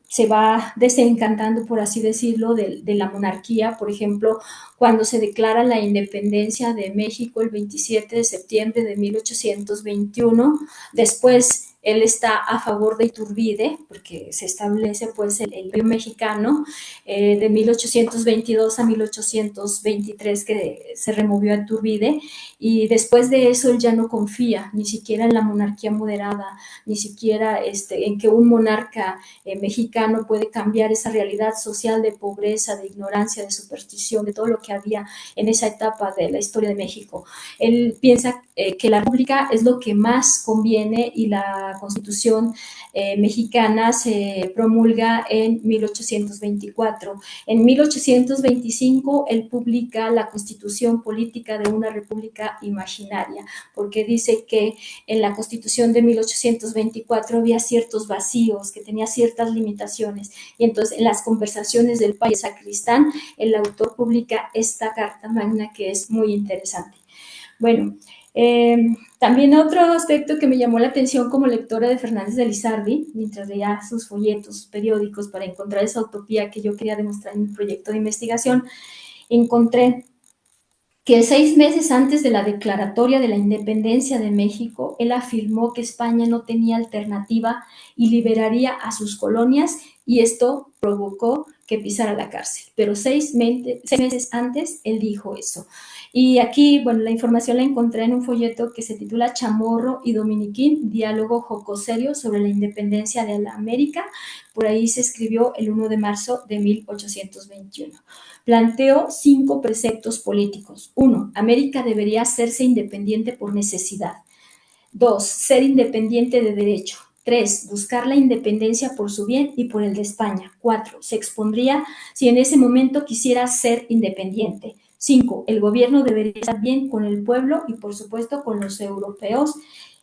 se va desencantando, por así decirlo, de la monarquía. Por ejemplo, cuando se declara la independencia de México el 27 de septiembre de 1821, después él está a favor de Iturbide, porque se establece pues el Río Mexicano, de 1822 a 1823, que se removió a Iturbide, y después de eso él ya no confía ni siquiera en la monarquía moderada, ni siquiera en que un monarca mexicano puede cambiar esa realidad social de pobreza, de ignorancia, de superstición, de todo lo que había en esa etapa de la historia de México. Él piensa que la República es lo que más conviene, y la Constitución mexicana se promulga en 1824. En 1825 él publica la Constitución Política de una República Imaginaria, porque dice que en la Constitución de 1824 había ciertos vacíos, que tenía ciertas limitaciones, y entonces en las conversaciones del Papa Sacristán el autor publica esta carta magna, que es muy interesante. Bueno, también otro aspecto que me llamó la atención como lectora de Fernández de Lizardi, mientras leía sus folletos periódicos para encontrar esa utopía que yo quería demostrar en mi proyecto de investigación, encontré que 6 meses antes de la declaratoria de la independencia de México, él afirmó que España no tenía alternativa y liberaría a sus colonias, y esto provocó que pisara la cárcel. Pero 6 meses antes él dijo eso. Y aquí, bueno, la información la encontré en un folleto que se titula Chamorro y Dominiquín, diálogo jocoserio sobre la independencia de la América. Por ahí se escribió el 1 de marzo de 1821. Planteó 5 preceptos políticos. 1. América debería hacerse independiente por necesidad. 2. Ser independiente de derecho. 3. Buscar la independencia por su bien y por el de España. 4. Se expondría si en ese momento quisiera ser independiente. 5. El gobierno debería estar bien con el pueblo y, por supuesto, con los europeos,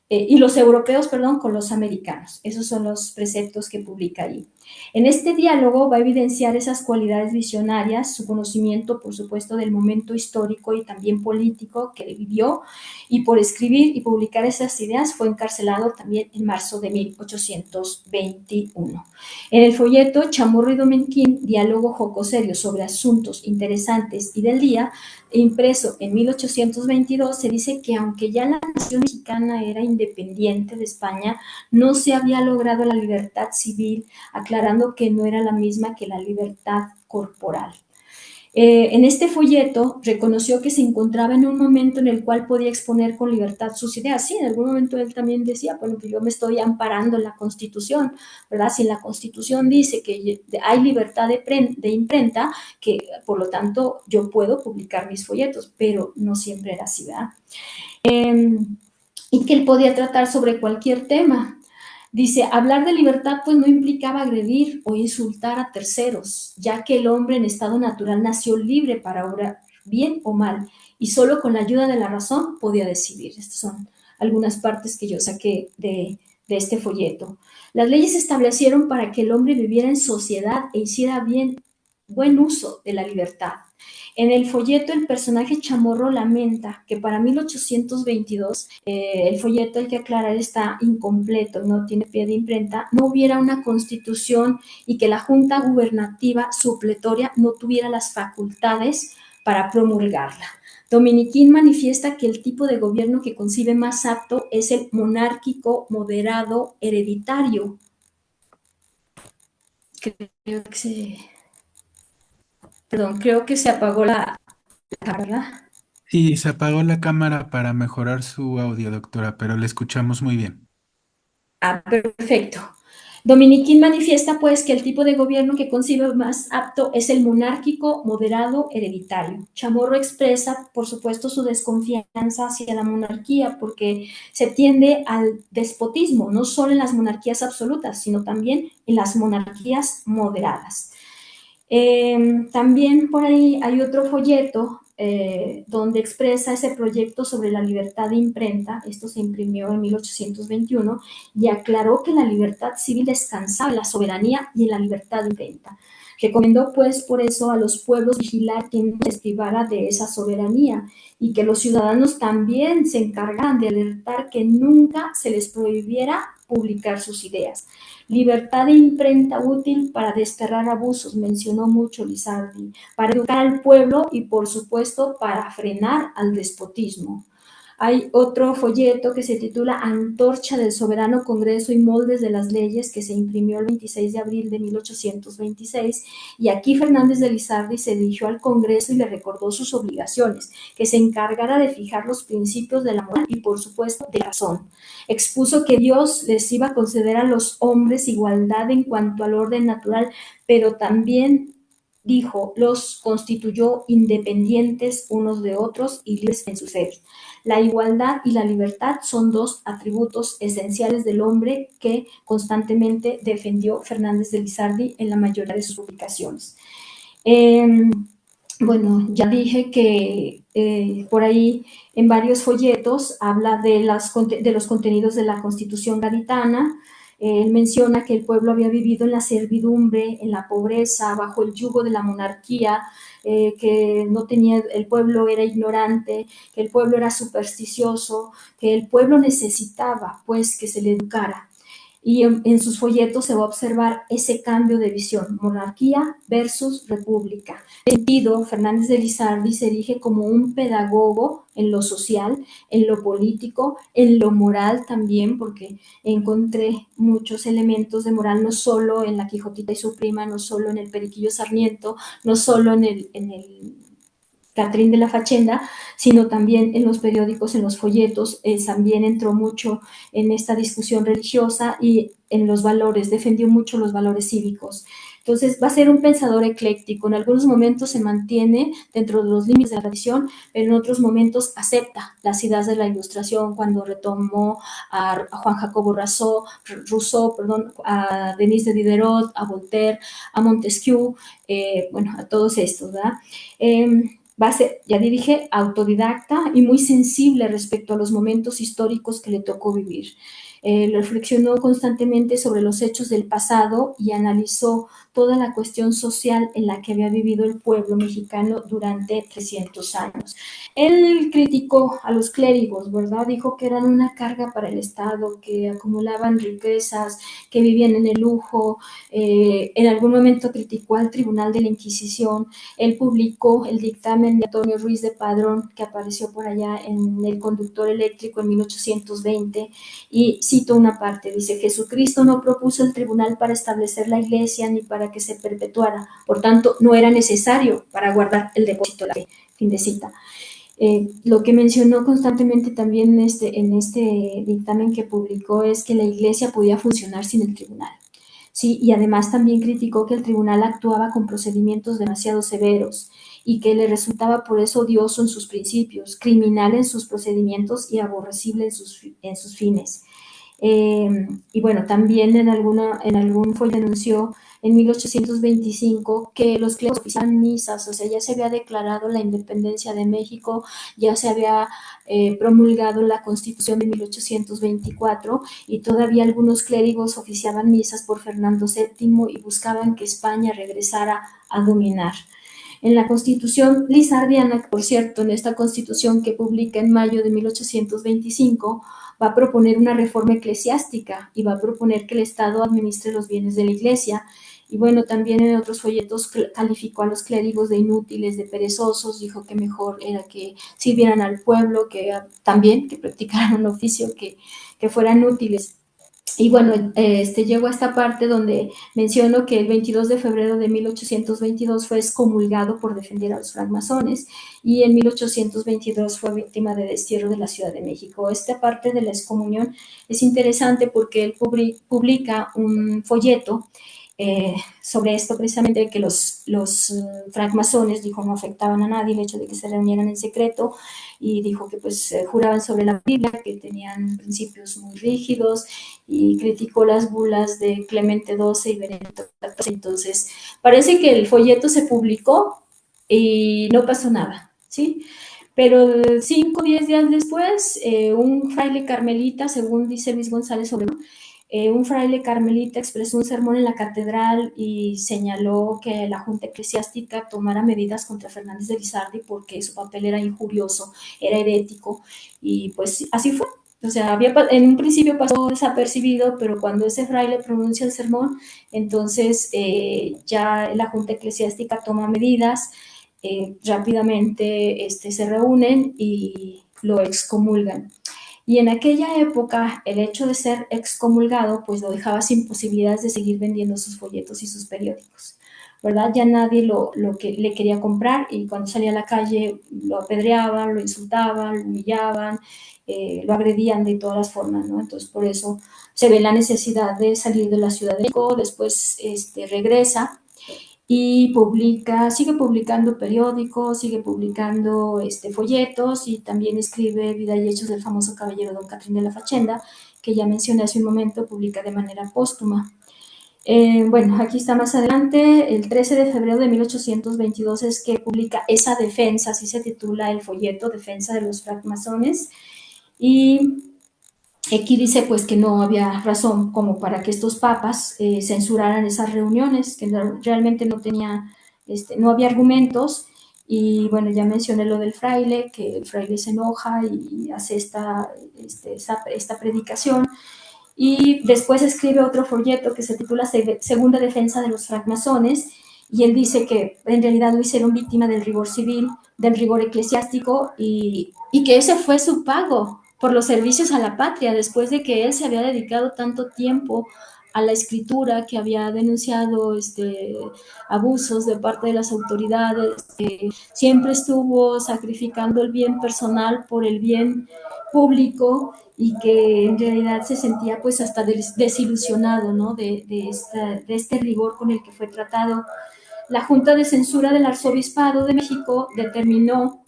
y los europeos, perdón, con los americanos. Esos son los preceptos que publica ahí. En este diálogo va a evidenciar esas cualidades visionarias, su conocimiento, por supuesto, del momento histórico y también político que vivió, y por escribir y publicar esas ideas fue encarcelado también en marzo de 1821. En el folleto Chamorro y Dominiquín, diálogo jocoserio sobre asuntos interesantes y del día, impreso en 1822, se dice que aunque ya la nación mexicana era independiente de España, no se había logrado la libertad civil, aclarando que no era la misma que la libertad corporal. En este folleto reconoció que se encontraba en un momento en el cual podía exponer con libertad sus ideas. Sí, en algún momento él también decía, bueno, pues yo me estoy amparando en la Constitución, ¿verdad? Si en la Constitución dice que hay libertad de imprenta, que por lo tanto yo puedo publicar mis folletos, pero no siempre era así, ¿verdad? Y que él podía tratar sobre cualquier tema. Dice, hablar de libertad pues no implicaba agredir o insultar a terceros, ya que el hombre en estado natural nació libre para obrar bien o mal, y solo con la ayuda de la razón podía decidir. Estas son algunas partes que yo saqué de este folleto. Las leyes se establecieron para que el hombre viviera en sociedad e hiciera buen uso de la libertad. En el folleto, el personaje Chamorro lamenta que para 1822, el folleto, hay que aclarar, está incompleto, no tiene pie de imprenta, no hubiera una constitución y que la Junta Gubernativa supletoria no tuviera las facultades para promulgarla. Dominiquín manifiesta que el tipo de gobierno que concibe más apto es el monárquico, moderado, hereditario. Creo que se apagó la cámara. Sí, se apagó la cámara para mejorar su audio, doctora, pero le escuchamos muy bien. Ah, perfecto. Dominiquín manifiesta, pues, que el tipo de gobierno que concibe más apto es el monárquico, moderado, hereditario. Chamorro expresa, por supuesto, su desconfianza hacia la monarquía, porque se tiende al despotismo, no solo en las monarquías absolutas, sino también en las monarquías moderadas. También por ahí hay otro folleto donde expresa ese proyecto sobre la libertad de imprenta. Esto se imprimió en 1821 y aclaró que la libertad civil descansaba en la soberanía y en la libertad de imprenta. Recomendó, pues, por eso a los pueblos vigilar quien se privara de esa soberanía y que los ciudadanos también se encargaran de alertar que nunca se les prohibiera publicar sus ideas. Libertad de imprenta útil para desterrar abusos, mencionó mucho Lizardi, para educar al pueblo y, por supuesto, para frenar al despotismo. Hay otro folleto que se titula Antorcha del Soberano Congreso y Moldes de las Leyes, que se imprimió el 26 de abril de 1826, y aquí Fernández de Lizardi se dirigió al Congreso y le recordó sus obligaciones, que se encargara de fijar los principios de la moral y, por supuesto, de la razón. Expuso que Dios les iba a conceder a los hombres igualdad en cuanto al orden natural, pero también dijo, los constituyó independientes unos de otros y libres en sus seres. La igualdad y la libertad son dos atributos esenciales del hombre que constantemente defendió Fernández de Lizardi en la mayoría de sus publicaciones. Bueno, ya dije que por ahí en varios folletos habla de los contenidos de la Constitución gaditana. Él menciona que el pueblo había vivido en la servidumbre, en la pobreza, bajo el yugo de la monarquía, que no tenía, el pueblo era ignorante, que el pueblo era supersticioso, que el pueblo necesitaba, pues, que se le educara. Y en sus folletos se va a observar ese cambio de visión, monarquía versus república. En ese sentido, Fernández de Lizardi se erige como un pedagogo en lo social, en lo político, en lo moral también, porque encontré muchos elementos de moral, no solo en La Quijotita y su prima, no solo en el Periquillo Sarmiento, no solo en el Catrín de la Fachenda, sino también en los periódicos, en los folletos. También entró mucho en esta discusión religiosa y en los valores, defendió mucho los valores cívicos. Entonces, va a ser un pensador ecléctico. En algunos momentos se mantiene dentro de los límites de la tradición, pero en otros momentos acepta las ideas de la Ilustración, cuando retomó a Juan Jacobo Rousseau, a Denis de Diderot, a Voltaire, a Montesquieu, bueno, a todos estos, ¿verdad? Va a ser, ya dije, autodidacta y muy sensible respecto a los momentos históricos que le tocó vivir. Reflexionó constantemente sobre los hechos del pasado y analizó toda la cuestión social en la que había vivido el pueblo mexicano durante 300 años. Él criticó a los clérigos, ¿verdad? Dijo que eran una carga para el Estado, que acumulaban riquezas, que vivían en el lujo. En algún momento criticó al Tribunal de la Inquisición. Él publicó el dictamen de Antonio Ruiz de Padrón, que apareció por allá en El Conductor Eléctrico en 1820, y cito una parte, dice: Jesucristo no propuso el tribunal para establecer la iglesia ni para que se perpetuara, por tanto no era necesario para guardar el depósito de la fe. Fin de cita. Lo que mencionó constantemente también en este dictamen que publicó es que la iglesia podía funcionar sin el tribunal. Sí, y además también criticó que el tribunal actuaba con procedimientos demasiado severos y que le resultaba por eso odioso en sus principios, criminal en sus procedimientos y aborrecible en sus fines. Y bueno, también en algún folio denunció en 1825 que los clérigos oficiaban misas, o sea, ya se había declarado la independencia de México, ya se había promulgado la Constitución de 1824 y todavía algunos clérigos oficiaban misas por Fernando VII y buscaban que España regresara a dominar. En la Constitución lizardiana, por cierto, en esta Constitución que publica en mayo de 1825, va a proponer una reforma eclesiástica y va a proponer que el Estado administre los bienes de la Iglesia. Y bueno, también en otros folletos calificó a los clérigos de inútiles, de perezosos, dijo que mejor era que sirvieran al pueblo, que también que practicaran un oficio, que fueran útiles. Y bueno, llegó a esta parte donde menciono que el 22 de febrero de 1822 fue excomulgado por defender a los francmasones y en 1822 fue víctima de destierro de la Ciudad de México. Esta parte de la excomunión es interesante porque él publica un folleto sobre esto precisamente, que los francmasones, dijo, no afectaban a nadie el hecho de que se reunieran en secreto, y dijo que pues juraban sobre la Biblia, que tenían principios muy rígidos, y criticó las bulas de Clemente XII y Benedicto XIV. Entonces, parece que el folleto se publicó y no pasó nada, ¿sí? Pero 5 o 10 días después, un fraile carmelita, según dice Luis González Obregón, un fraile carmelita expresó un sermón en la catedral y señaló que la Junta Eclesiástica tomara medidas contra Fernández de Lizardi porque su papel era injurioso, era herético, y pues así fue. O sea, en un principio pasó desapercibido, pero cuando ese fraile pronuncia el sermón, entonces ya la Junta Eclesiástica toma medidas, rápidamente se reúnen y lo excomulgan. Y en aquella época, el hecho de ser excomulgado, pues lo dejaba sin posibilidades de seguir vendiendo sus folletos y sus periódicos, ¿verdad? Ya nadie lo que le quería comprar, y cuando salía a la calle lo apedreaban, lo insultaban, lo humillaban, lo agredían de todas las formas, ¿no? Entonces, por eso se ve la necesidad de salir de la Ciudad de México. Después regresa y sigue publicando periódicos, sigue publicando folletos, y también escribe Vida y Hechos del famoso caballero Don Catrín de la Fachenda, que ya mencioné hace un momento, publica de manera póstuma. Bueno, aquí está más adelante, el 13 de febrero de 1822 es que publica esa defensa, así se titula el folleto, Defensa de los francmasones, y aquí dice pues que no había razón como para que estos papas censuraran esas reuniones, que realmente no había argumentos. Y bueno, ya mencioné lo del fraile, que el fraile se enoja y hace esta predicación. Y después escribe otro folleto que se titula Segunda Defensa de los Francmasones, y él dice que en realidad lo hicieron víctima del rigor civil, del rigor eclesiástico, y que ese fue su pago por los servicios a la patria, después de que él se había dedicado tanto tiempo a la escritura, que había denunciado abusos de parte de las autoridades, que siempre estuvo sacrificando el bien personal por el bien público, y que en realidad se sentía pues hasta desilusionado, ¿no? de este rigor con el que fue tratado. La Junta de Censura del Arzobispado de México determinó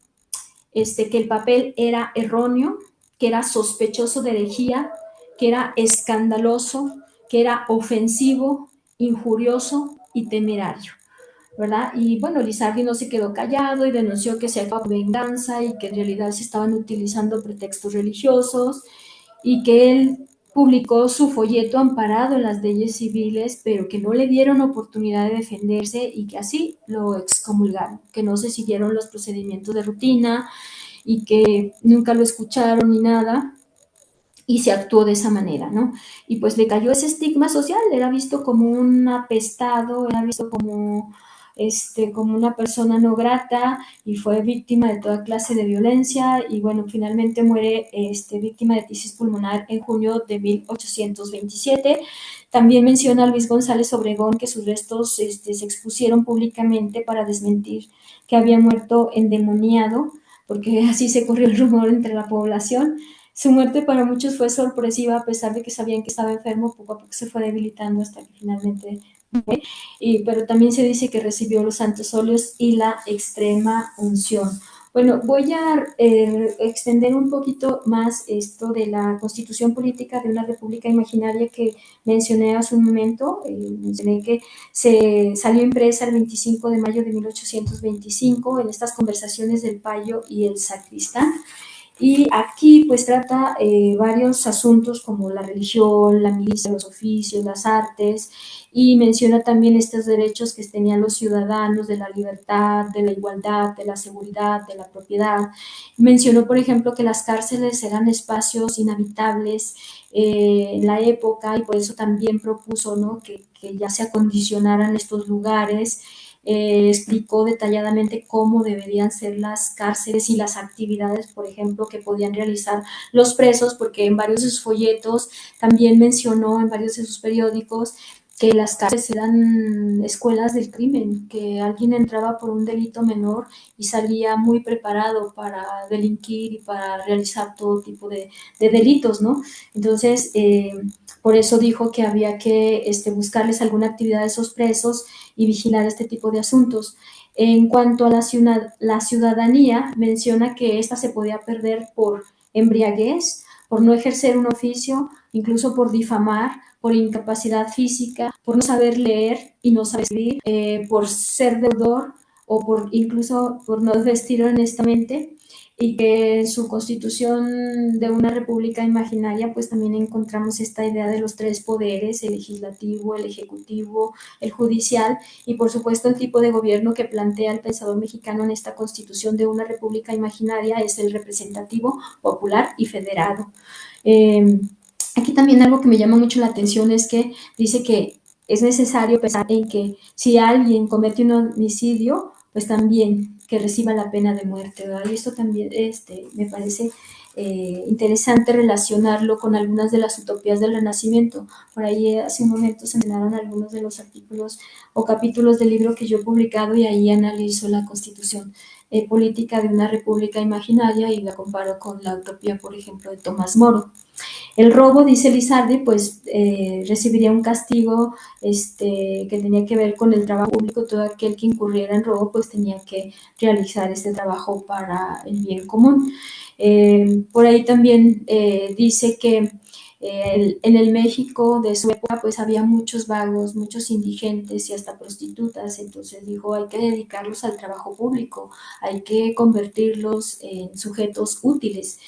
que el papel era erróneo, que era sospechoso de herejía, que era escandaloso, que era ofensivo, injurioso y temerario, ¿verdad? Y bueno, Lizardi no se quedó callado y denunció que se actuaba venganza y que en realidad se estaban utilizando pretextos religiosos, y que él publicó su folleto amparado en las leyes civiles, pero que no le dieron oportunidad de defenderse y que así lo excomulgaron, que no se siguieron los procedimientos de rutina y que nunca lo escucharon ni nada, y se actuó de esa manera, ¿no? Y pues le cayó ese estigma social, era visto como un apestado, era visto como una persona no grata, y fue víctima de toda clase de violencia, y bueno, finalmente muere víctima de tisis pulmonar en junio de 1827. También menciona Luis González Obregón que sus restos se expusieron públicamente para desmentir que había muerto endemoniado, porque así se corrió el rumor entre la población. Su muerte para muchos fue sorpresiva, a pesar de que sabían que estaba enfermo, poco a poco se fue debilitando hasta que finalmente muere. Pero también se dice que recibió los santos óleos y la extrema unción. Bueno, voy a extender un poquito más esto de la Constitución Política de una República Imaginaria que mencioné hace un momento. Mencioné que se salió impresa el 25 de mayo de 1825 en estas conversaciones del payo y el sacristán. Y aquí pues trata varios asuntos como la religión, la milicia, los oficios, las artes, y menciona también estos derechos que tenían los ciudadanos de la libertad, de la igualdad, de la seguridad, de la propiedad. Mencionó, por ejemplo, que las cárceles eran espacios inhabitables en la época, y por eso también propuso, ¿no?, que ya se acondicionaran estos lugares. Explicó detalladamente cómo deberían ser las cárceles y las actividades, por ejemplo, que podían realizar los presos, porque en varios de sus folletos también mencionó, en varios de sus periódicos, que las cárceles eran escuelas del crimen, que alguien entraba por un delito menor y salía muy preparado para delinquir y para realizar todo tipo de delitos, ¿no? Entonces, por eso dijo que había que buscarles alguna actividad a esos presos y vigilar este tipo de asuntos. En cuanto a la ciudadanía, menciona que esta se podía perder por embriaguez, por no ejercer un oficio, incluso por difamar, por incapacidad física, por no saber leer y no saber escribir, por ser deudor o por incluso por no vestir honestamente, y que en su constitución de una república imaginaria pues también encontramos esta idea de los tres poderes, el legislativo, el ejecutivo, el judicial, y por supuesto el tipo de gobierno que plantea el pensador mexicano en esta constitución de una república imaginaria es el representativo, popular y federado. Eh, Aquí también algo que me llama mucho la atención es que dice que es necesario pensar en que si alguien comete un homicidio, pues también que reciba la pena de muerte, ¿verdad? Y esto también me parece interesante relacionarlo con algunas de las utopías del Renacimiento. Por ahí hace un momento se mencionaron algunos de los artículos o capítulos del libro que yo he publicado, y ahí analizo la constitución política de una república imaginaria y la comparo con la utopía, por ejemplo, de Tomás Moro. El robo, dice Lizardi, pues recibiría un castigo que tenía que ver con el trabajo público. Todo aquel que incurriera en robo pues tenía que realizar este trabajo para el bien común. Por ahí también dice que en el México de su época pues había muchos vagos, muchos indigentes y hasta prostitutas. Entonces dijo, hay que dedicarlos al trabajo público, hay que convertirlos en sujetos útiles,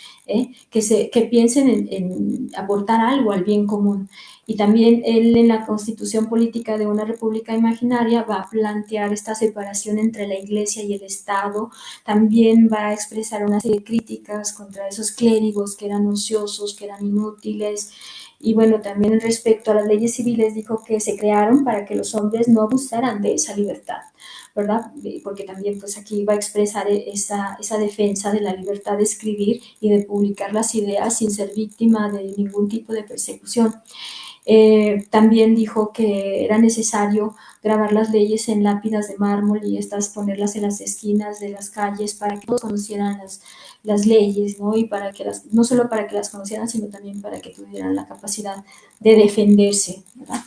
que piensen en aportar algo al bien común. Y también él en la constitución política de una república imaginaria va a plantear esta separación entre la iglesia y el Estado. También va a expresar una serie de críticas contra esos clérigos que eran ociosos, que eran inútiles. Y bueno, también respecto a las leyes civiles dijo que se crearon para que los hombres no abusaran de esa libertad, ¿verdad? Porque también pues aquí va a expresar esa defensa de la libertad de escribir y de publicar las ideas sin ser víctima de ningún tipo de persecución. También dijo que era necesario grabar las leyes en lápidas de mármol y estas ponerlas en las esquinas de las calles para que todos conocieran las leyes, ¿no? Y para que no solo para que las conocieran, sino también para que tuvieran la capacidad de defenderse, ¿verdad?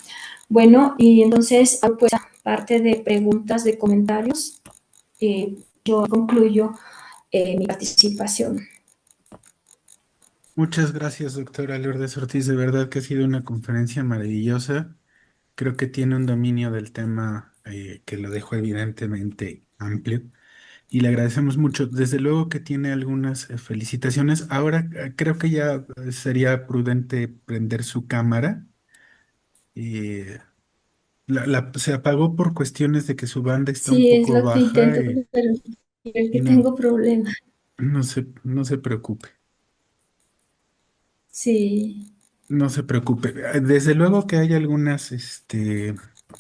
Bueno, y entonces, pues, aparte de preguntas, de comentarios, yo concluyo mi participación. Muchas gracias, doctora Lourdes Ortiz. De verdad que ha sido una conferencia maravillosa. Creo que tiene un dominio del tema que lo dejó evidentemente amplio y le agradecemos mucho. Desde luego que tiene algunas felicitaciones. Ahora creo que ya sería prudente prender su cámara. Eh, se apagó por cuestiones de que su banda está un Sí, es poco lo que baja intento, pero el y que tengo problemas. no se preocupe. Sí, No se preocupe. Desde luego que hay algunas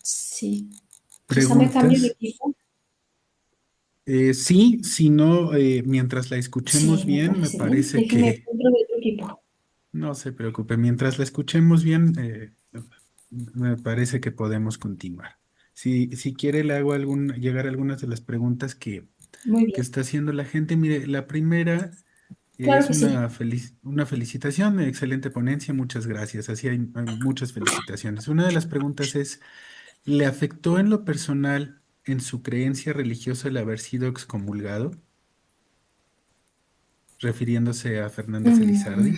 sí. Quizá me cambie de preguntas. equipo. Sí, si no, mientras la escuchemos Sí, me bien, me parece bien. parece Déjeme que compro de otro equipo. no se preocupe. Mientras la escuchemos bien, me parece que podemos continuar. Si quiere, le hago llegar algunas de las preguntas Muy que bien. está haciendo la gente. Mire, la primera Claro es que sí. una felicitación, excelente ponencia, muchas gracias. Así hay muchas felicitaciones. Una de las preguntas es, ¿le afectó en lo personal en su creencia religiosa el haber sido excomulgado? Refiriéndose a Fernández Mm, Elizardi.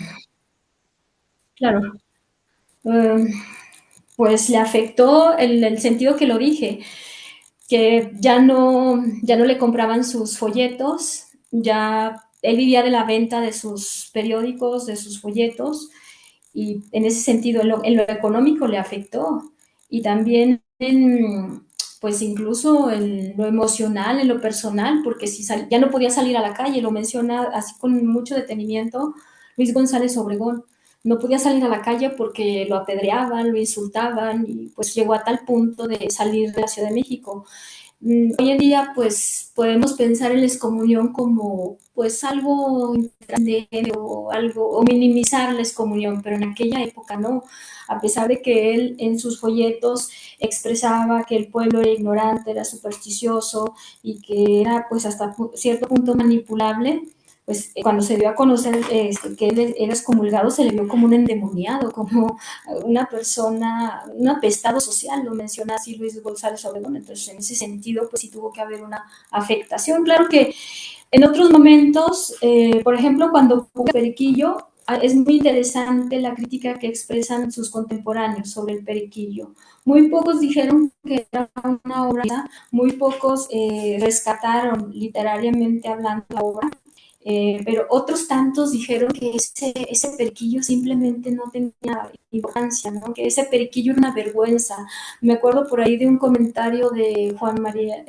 claro. Eh, pues le afectó el sentido que lo dije, que ya no le compraban sus folletos, ya él vivía de la venta de sus periódicos, de sus folletos, y en ese sentido en lo económico le afectó y también en, pues incluso en lo emocional, en lo personal, porque si ya no podía salir a la calle, lo menciona así con mucho detenimiento Luis González Obregón. No podía salir a la calle porque lo apedreaban, lo insultaban y pues llegó a tal punto de salir de la Ciudad de México. Hoy en día, pues, podemos pensar en la excomunión como, pues, algo grande o algo, o minimizar la excomunión, pero en aquella época no. A pesar de que él en sus folletos expresaba que el pueblo era ignorante, era supersticioso y que era, pues, hasta cierto punto manipulable, pues cuando se dio a conocer que él era excomulgado, se le vio como un endemoniado, como una persona, un apestado social, lo menciona así Luis González Obregón. Entonces, en ese sentido, pues sí tuvo que haber una afectación. Claro que en otros momentos, por ejemplo, cuando publica Periquillo, es muy interesante la crítica que expresan sus contemporáneos sobre el Periquillo. Muy pocos dijeron que era una obra, muy pocos rescataron literariamente hablando la obra, pero otros tantos dijeron que ese periquillo simplemente no tenía importancia, ¿no? Que ese periquillo era una vergüenza. Me acuerdo por ahí de un comentario de Juan María,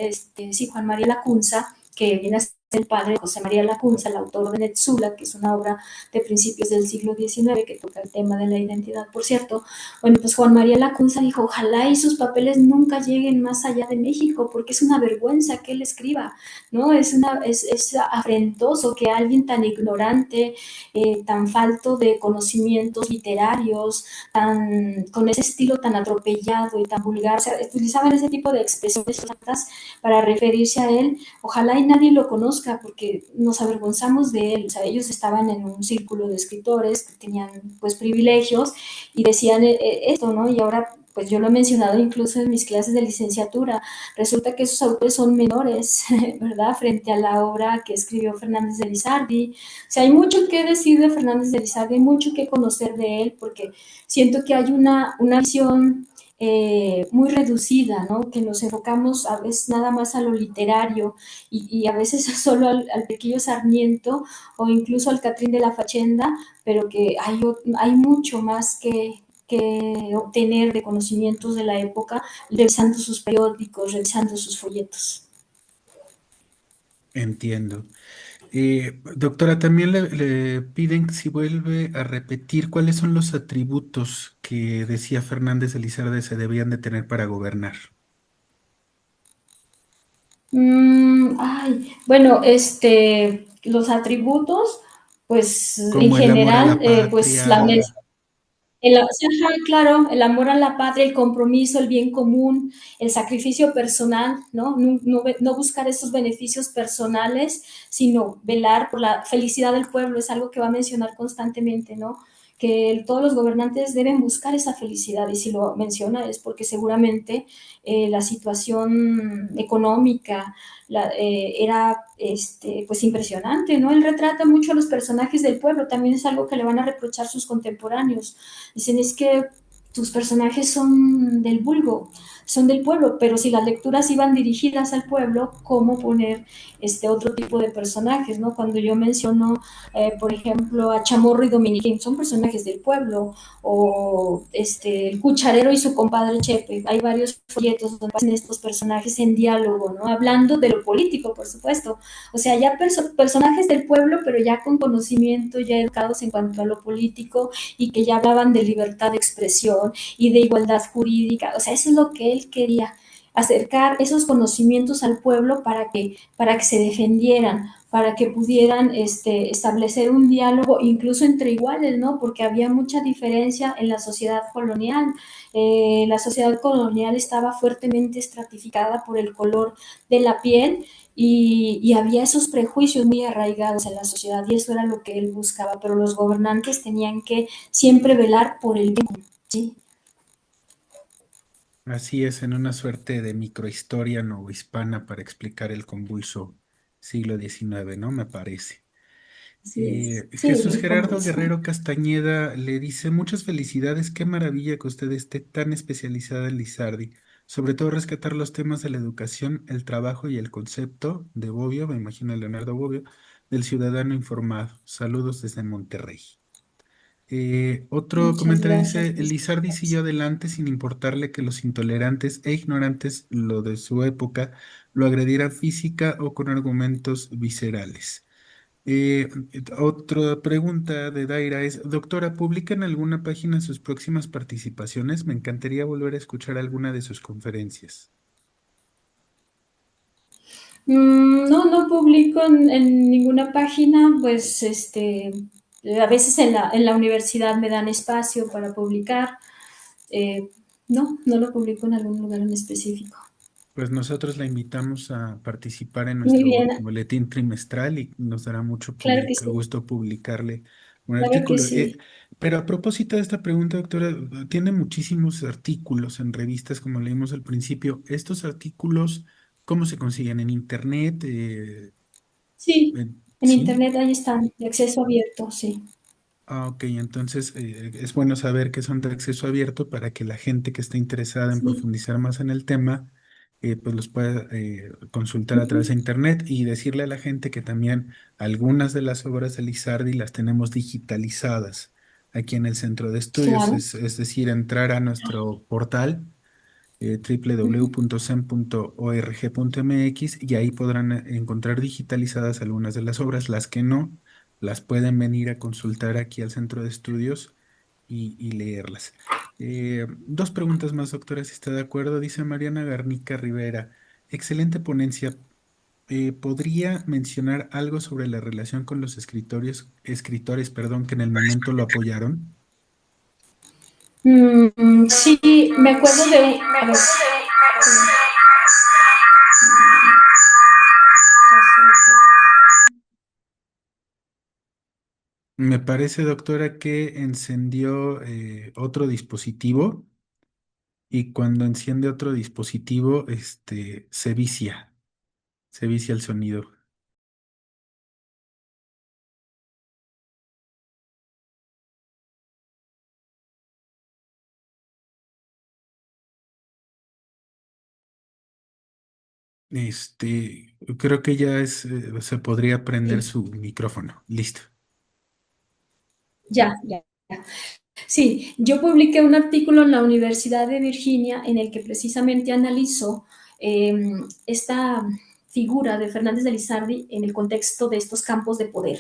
sí, Juan María Lacunza, que viene a ser el padre de José María Lacunza, el autor de Netzula, que es una obra de principios del siglo XIX que toca el tema de la identidad, por cierto. Bueno, pues Juan María Lacunza dijo, ojalá y sus papeles nunca lleguen más allá de México, porque es una vergüenza que él escriba, ¿no? Es afrentoso que alguien tan ignorante, tan falto de conocimientos literarios, con ese estilo tan atropellado y tan vulgar, o sea, utilizaban ese tipo de expresiones para referirse a él. Ojalá y nadie lo conozca porque nos avergonzamos de él. O sea, ellos estaban en un círculo de escritores que tenían pues privilegios y decían esto, ¿no? Y ahora pues yo lo he mencionado incluso en mis clases de licenciatura, resulta que esos autores son menores, ¿verdad? Frente a la obra que escribió Fernández de Lizardi. O sea, hay mucho que decir de Fernández de Lizardi, hay mucho que conocer de él, porque siento que hay una visión muy reducida, ¿no? Que nos enfocamos a veces nada más a lo literario y a veces solo al Pequeño Sarmiento o incluso al Catrín de la Fachenda, pero que hay mucho más que obtener de conocimientos de la época revisando sus periódicos, revisando sus folletos. Entiendo. Doctora, también le piden si vuelve a repetir cuáles son los atributos que decía Fernández Elizalde se debían de tener para gobernar, Bueno, los atributos, pues en como el amor a general, la pues patria. sí, ajá, claro, el amor a la patria, el compromiso, el bien común, el sacrificio personal, ¿no? No buscar esos beneficios personales, sino velar por la felicidad del pueblo, es algo que va a mencionar constantemente, ¿no? Que todos los gobernantes deben buscar esa felicidad y si lo menciona es porque seguramente la situación económica era pues impresionante, ¿no? Él retrata mucho a los personajes del pueblo, también es algo que le van a reprochar sus contemporáneos. Dicen, es que tus personajes son del vulgo, son del pueblo, pero si las lecturas iban dirigidas al pueblo, ¿cómo poner otro tipo de personajes, ¿no? Cuando yo menciono, por ejemplo, a Chamorro y Dominiquín, son personajes del pueblo, o el cucharero y su compadre Chepe, hay varios folletos donde hacen estos personajes en diálogo, ¿no? Hablando de lo político, por supuesto, o sea, ya personajes del pueblo, pero ya con conocimiento, ya educados en cuanto a lo político, y que ya hablaban de libertad de expresión y de igualdad jurídica. O sea, eso es lo que él quería, acercar esos conocimientos al pueblo para que se defendieran, para que pudieran establecer un diálogo incluso entre iguales, ¿no? Porque había mucha diferencia en la sociedad colonial. La sociedad colonial estaba fuertemente estratificada por el color de la piel y había esos prejuicios muy arraigados en la sociedad y eso era lo que él buscaba, pero los gobernantes tenían que siempre velar por el bien, ¿sí? Así es, en una suerte de microhistoria novohispana para explicar el convulso siglo XIX, ¿no? Me parece. Así es. Sí, Jesús muy Gerardo convulso. Guerrero Castañeda le dice muchas felicidades, qué maravilla que usted esté tan especializada en Lizardi. sobre todo rescatar los temas de la educación, el trabajo y el concepto de Bobbio, me imagino Leonardo Bobbio, del ciudadano informado. Saludos desde Monterrey. Otro Muchas comentario gracias. dice, Lizardi siguió adelante sin importarle que los intolerantes e ignorantes, lo de su época, lo agredieran física o con argumentos viscerales. Otra pregunta de Daira es, doctora, ¿publica en alguna página sus próximas participaciones? Me encantaría volver a escuchar alguna de sus conferencias. No, no publico en ninguna página, pues a veces en la universidad me dan espacio para publicar. Eh, no, no lo publico en algún lugar en específico. Pues nosotros la invitamos a participar en Muy nuestro bien, boletín trimestral y nos dará mucho claro que sí, gusto publicarle un claro que artículo. sí. Pero a propósito de esta pregunta, doctora, tiene muchísimos artículos en revistas, como leímos al principio. ¿Estos artículos cómo se consiguen? ¿En internet? Sí, en ¿Sí? internet ahí están, de acceso abierto, sí. Ah, ok, entonces es bueno saber que son de acceso abierto para que la gente que esté interesada en Sí. profundizar más en el tema, pues los pueda consultar a través de Ujú, internet y decirle a la gente que también algunas de las obras de Lizardi las tenemos digitalizadas aquí en el centro de estudios, claro. es decir, entrar a nuestro portal Ujú, www.sem.org.mx y ahí podrán encontrar digitalizadas algunas de las obras, las que no, las pueden venir a consultar aquí al centro de estudios y leerlas. Dos preguntas más, doctora, si está de acuerdo. Dice Mariana Garnica Rivera, excelente ponencia. ¿Podría mencionar algo sobre la relación con los escritores, perdón, que en el momento lo apoyaron? sí, me acuerdo de, a ver, Me parece, doctora, que encendió otro dispositivo y cuando enciende otro dispositivo, se vicia el sonido. Creo que ya se podría prender su micrófono. Listo. ya, ya. Sí, yo publiqué un artículo en la Universidad de Virginia en el que precisamente analizó eh, esta figura de Fernández de Lizardi en el contexto de estos campos de poder,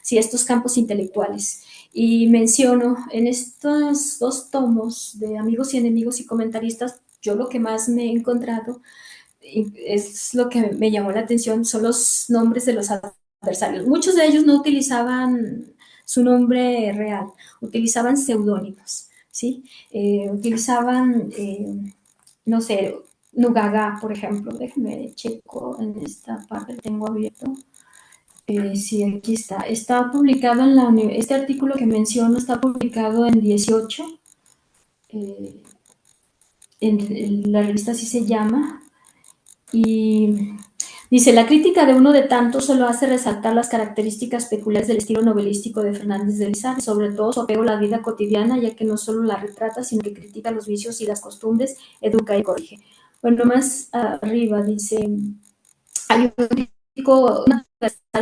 sí, estos campos intelectuales. Y menciono en estos dos tomos de Amigos y Enemigos y Comentaristas, yo lo que más me he encontrado es lo que me llamó la atención, son los nombres de los adversarios. Muchos de ellos no utilizaban su nombre real, utilizaban seudónimos, ¿sí? Utilizaban, no sé, Nugaga, por ejemplo, déjenme checo en esta parte, tengo abierto. Sí, aquí está. Está publicado en este artículo que menciono está publicado en 18, eh, en la revista así se llama, y dice, la crítica de uno de tantos solo hace resaltar las características peculiares del estilo novelístico de Fernández de Lizardi, sobre todo su apego a la vida cotidiana, ya que no solo la retrata, sino que critica los vicios y las costumbres, educa y corrige. Bueno, más arriba dice, hay un crítico, una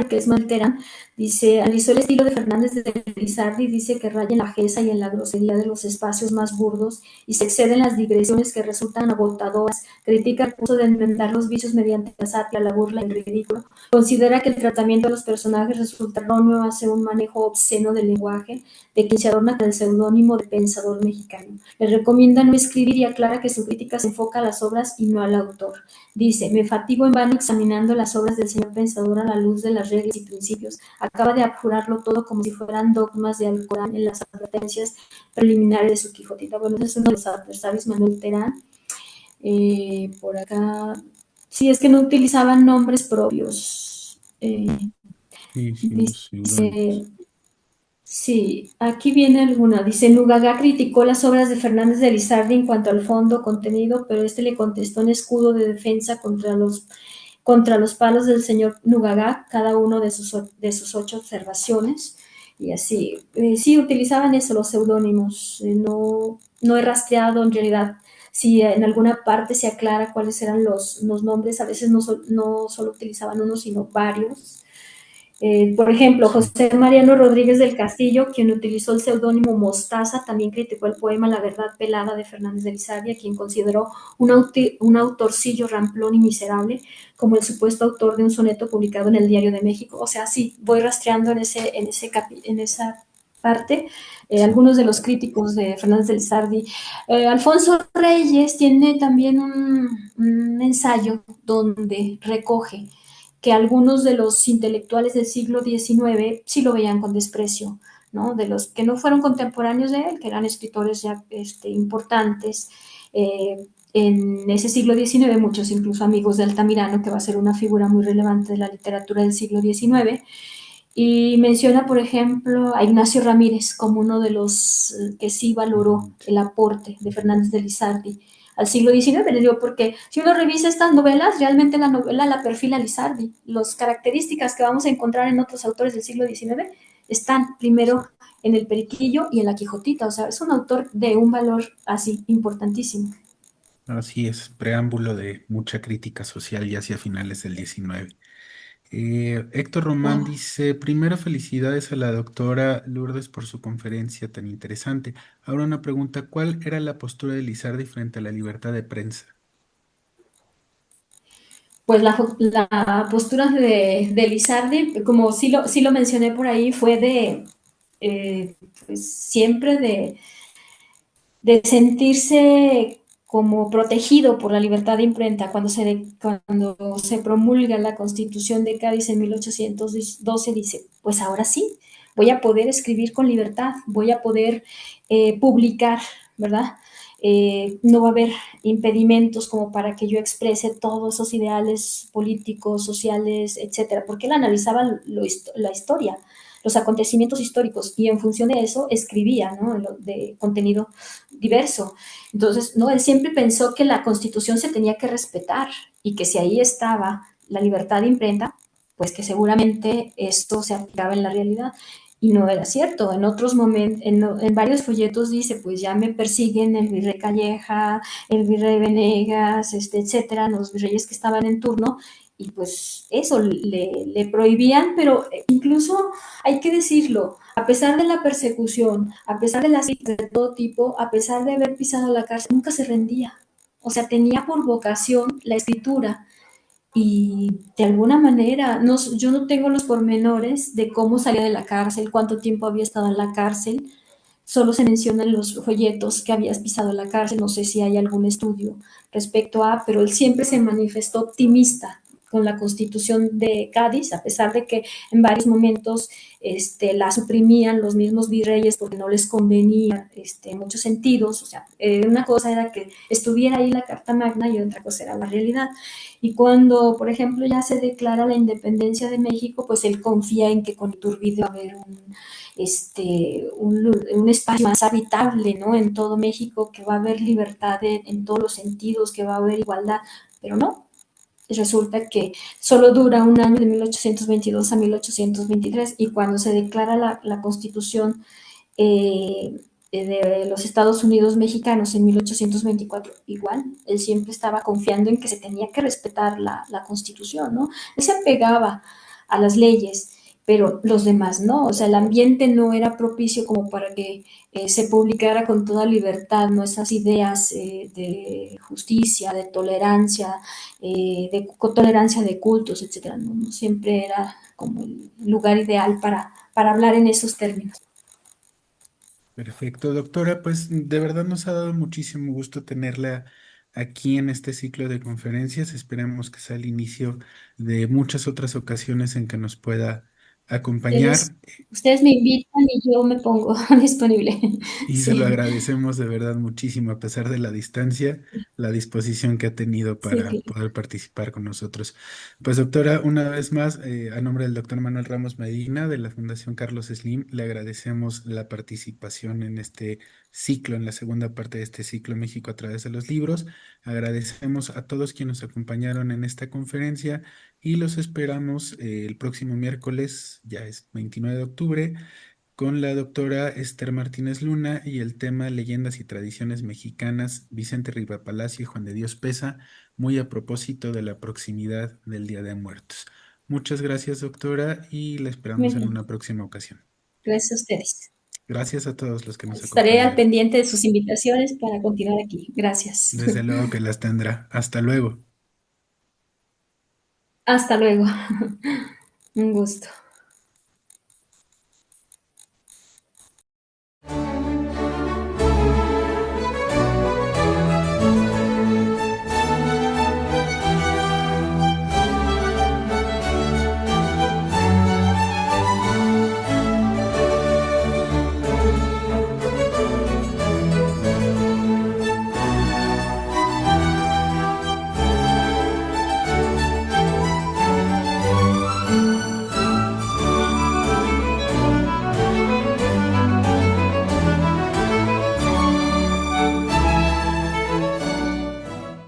que es Maltera, dice, analizó el estilo de Fernández de Lizardi, dice que raya en la gesa y en la grosería de los espacios más burdos y se excede en las digresiones que resultan agotadoras, critica el uso de enmendar los vicios mediante la sátira, la burla y el ridículo, considera que el tratamiento de los personajes resulta erróneo, hace un manejo obsceno del lenguaje, de quien se adorna con el seudónimo de pensador mexicano. Le recomienda no escribir y aclara que su crítica se enfoca a las obras y no al autor. Dice, me fatigo en vano examinando las obras del señor pensador a la luz de las reglas y principios. Acaba de abjurarlo todo como si fueran dogmas de Alcorán en las advertencias preliminares de su Quijotita. Bueno, ese es uno de los adversarios, Manuel Terán. Por acá, sí, es que no utilizaban nombres propios. Sí, sí, los Dice, seudónimos. sí, aquí viene alguna. Dice, Nugagá criticó las obras de Fernández de Lizardi en cuanto al fondo, contenido, pero este le contestó en escudo de defensa contra los palos del señor Nugagá, cada uno de sus 8 observaciones. Y así, sí, utilizaban eso, los seudónimos. No, no he rastreado en realidad si en alguna parte se aclara cuáles eran los nombres, a veces no solo utilizaban uno, sino varios. Por ejemplo, Sí. José Mariano Rodríguez del Castillo, quien utilizó el seudónimo Mostaza, también criticó el poema La verdad pelada de Fernández de Lizardi, a quien consideró un autorcillo ramplón y miserable, como el supuesto autor de un soneto publicado en el Diario de México. O sea, sí, voy rastreando en esa parte Sí. algunos de los críticos de Fernández de Lizardi. Alfonso Reyes tiene también un ensayo donde recoge que algunos de los intelectuales del siglo XIX sí lo veían con desprecio, ¿no? De los que no fueron contemporáneos de él, que eran escritores ya importantes. En ese siglo XIX, muchos incluso amigos de Altamirano, que va a ser una figura muy relevante de la literatura del siglo XIX, y menciona, por ejemplo, a Ignacio Ramírez como uno de los que sí valoró el aporte de Fernández de Lizardi al siglo XIX. Le digo, porque si uno revisa estas novelas, realmente la novela la perfila Lizardi. Las características que vamos a encontrar en otros autores del siglo XIX están primero en el Periquillo y en la Quijotita. O sea, es un autor de un valor así importantísimo. Así es, preámbulo de mucha crítica social ya hacia finales del 19. Héctor Román Claro. dice, primero felicidades a la doctora Lourdes por su conferencia tan interesante. Ahora una pregunta, ¿cuál era la postura de Lizardi frente a la libertad de prensa? Pues la postura de Lizardi, como sí lo mencioné por ahí, fue pues siempre de sentirse como protegido por la libertad de imprenta cuando se promulga la Constitución de Cádiz en 1812, dice, pues ahora sí, voy a poder escribir con libertad, voy a poder publicar, ¿verdad? No va a haber impedimentos como para que yo exprese todos esos ideales políticos, sociales, etcétera, porque él analizaba la historia, los acontecimientos históricos y en función de eso escribía, ¿no? De contenido diverso. Entonces, no, él siempre pensó que la Constitución se tenía que respetar y que si ahí estaba la libertad de imprenta, pues que seguramente esto se aplicaba en la realidad. Y no era cierto. En otros momentos, en varios folletos dice, pues ya me persiguen el virrey Calleja, el virrey Venegas, etcétera, los virreyes que estaban en turno, y pues eso le prohibían, pero incluso hay que decirlo, a pesar de la persecución, a pesar de las críticas de todo tipo, a pesar de haber pisado la cárcel, nunca se rendía. O sea, tenía por vocación la escritura y de alguna manera, no, yo no tengo los pormenores de cómo salía de la cárcel, cuánto tiempo había estado en la cárcel, solo se mencionan los folletos que habías pisado en la cárcel, no sé si hay algún estudio respecto a, pero él siempre se manifestó optimista con la Constitución de Cádiz, a pesar de que en varios momentos la suprimían los mismos virreyes porque no les convenía en muchos sentidos. O sea, una cosa era que estuviera ahí la Carta Magna y otra cosa era la realidad. Y cuando, por ejemplo, ya se declara la independencia de México, pues él confía en que con Iturbide va a haber un espacio más habitable, ¿no? En todo México, que va a haber libertad en todos los sentidos, que va a haber igualdad, pero no. Resulta que solo dura un año de 1822 a 1823 y cuando se declara la Constitución de los Estados Unidos mexicanos en 1824, igual, él siempre estaba confiando en que se tenía que respetar la Constitución, ¿no? Él se apegaba a las leyes, pero los demás no, o sea, el ambiente no era propicio como para que se publicara con toda libertad, ¿no? Esas ideas de justicia, de tolerancia de cultos, etcétera, ¿no? No siempre era como el lugar ideal para hablar en esos términos. Perfecto, doctora, pues de verdad nos ha dado muchísimo gusto tenerla aquí en este ciclo de conferencias. Esperemos que sea el inicio de muchas otras ocasiones en que nos pueda Ustedes, acompañar. ustedes me invitan y yo me pongo disponible. Y se lo Sí, agradecemos de verdad muchísimo, a pesar de la distancia, la disposición que ha tenido sí, para claro. poder participar con nosotros. Pues doctora, una vez más, a nombre del doctor Manuel Ramos Medina de la Fundación Carlos Slim, le agradecemos la participación en este ciclo, en la segunda parte de este ciclo México a través de los libros. Agradecemos a todos quienes nos acompañaron en esta conferencia y los esperamos el próximo miércoles, ya es 29 de octubre con la doctora Esther Martínez Luna y el tema Leyendas y Tradiciones Mexicanas, Vicente Riva Palacio y Juan de Dios Pesa, muy a propósito de la proximidad del Día de Muertos. Muchas gracias, doctora, y la Muy esperamos en bien, una próxima ocasión. gracias a ustedes. Gracias a todos los que nos Estaré al acompañaron. pendiente de sus invitaciones para continuar aquí. Gracias. Desde luego que las tendrá. Hasta luego. Hasta luego. Un gusto.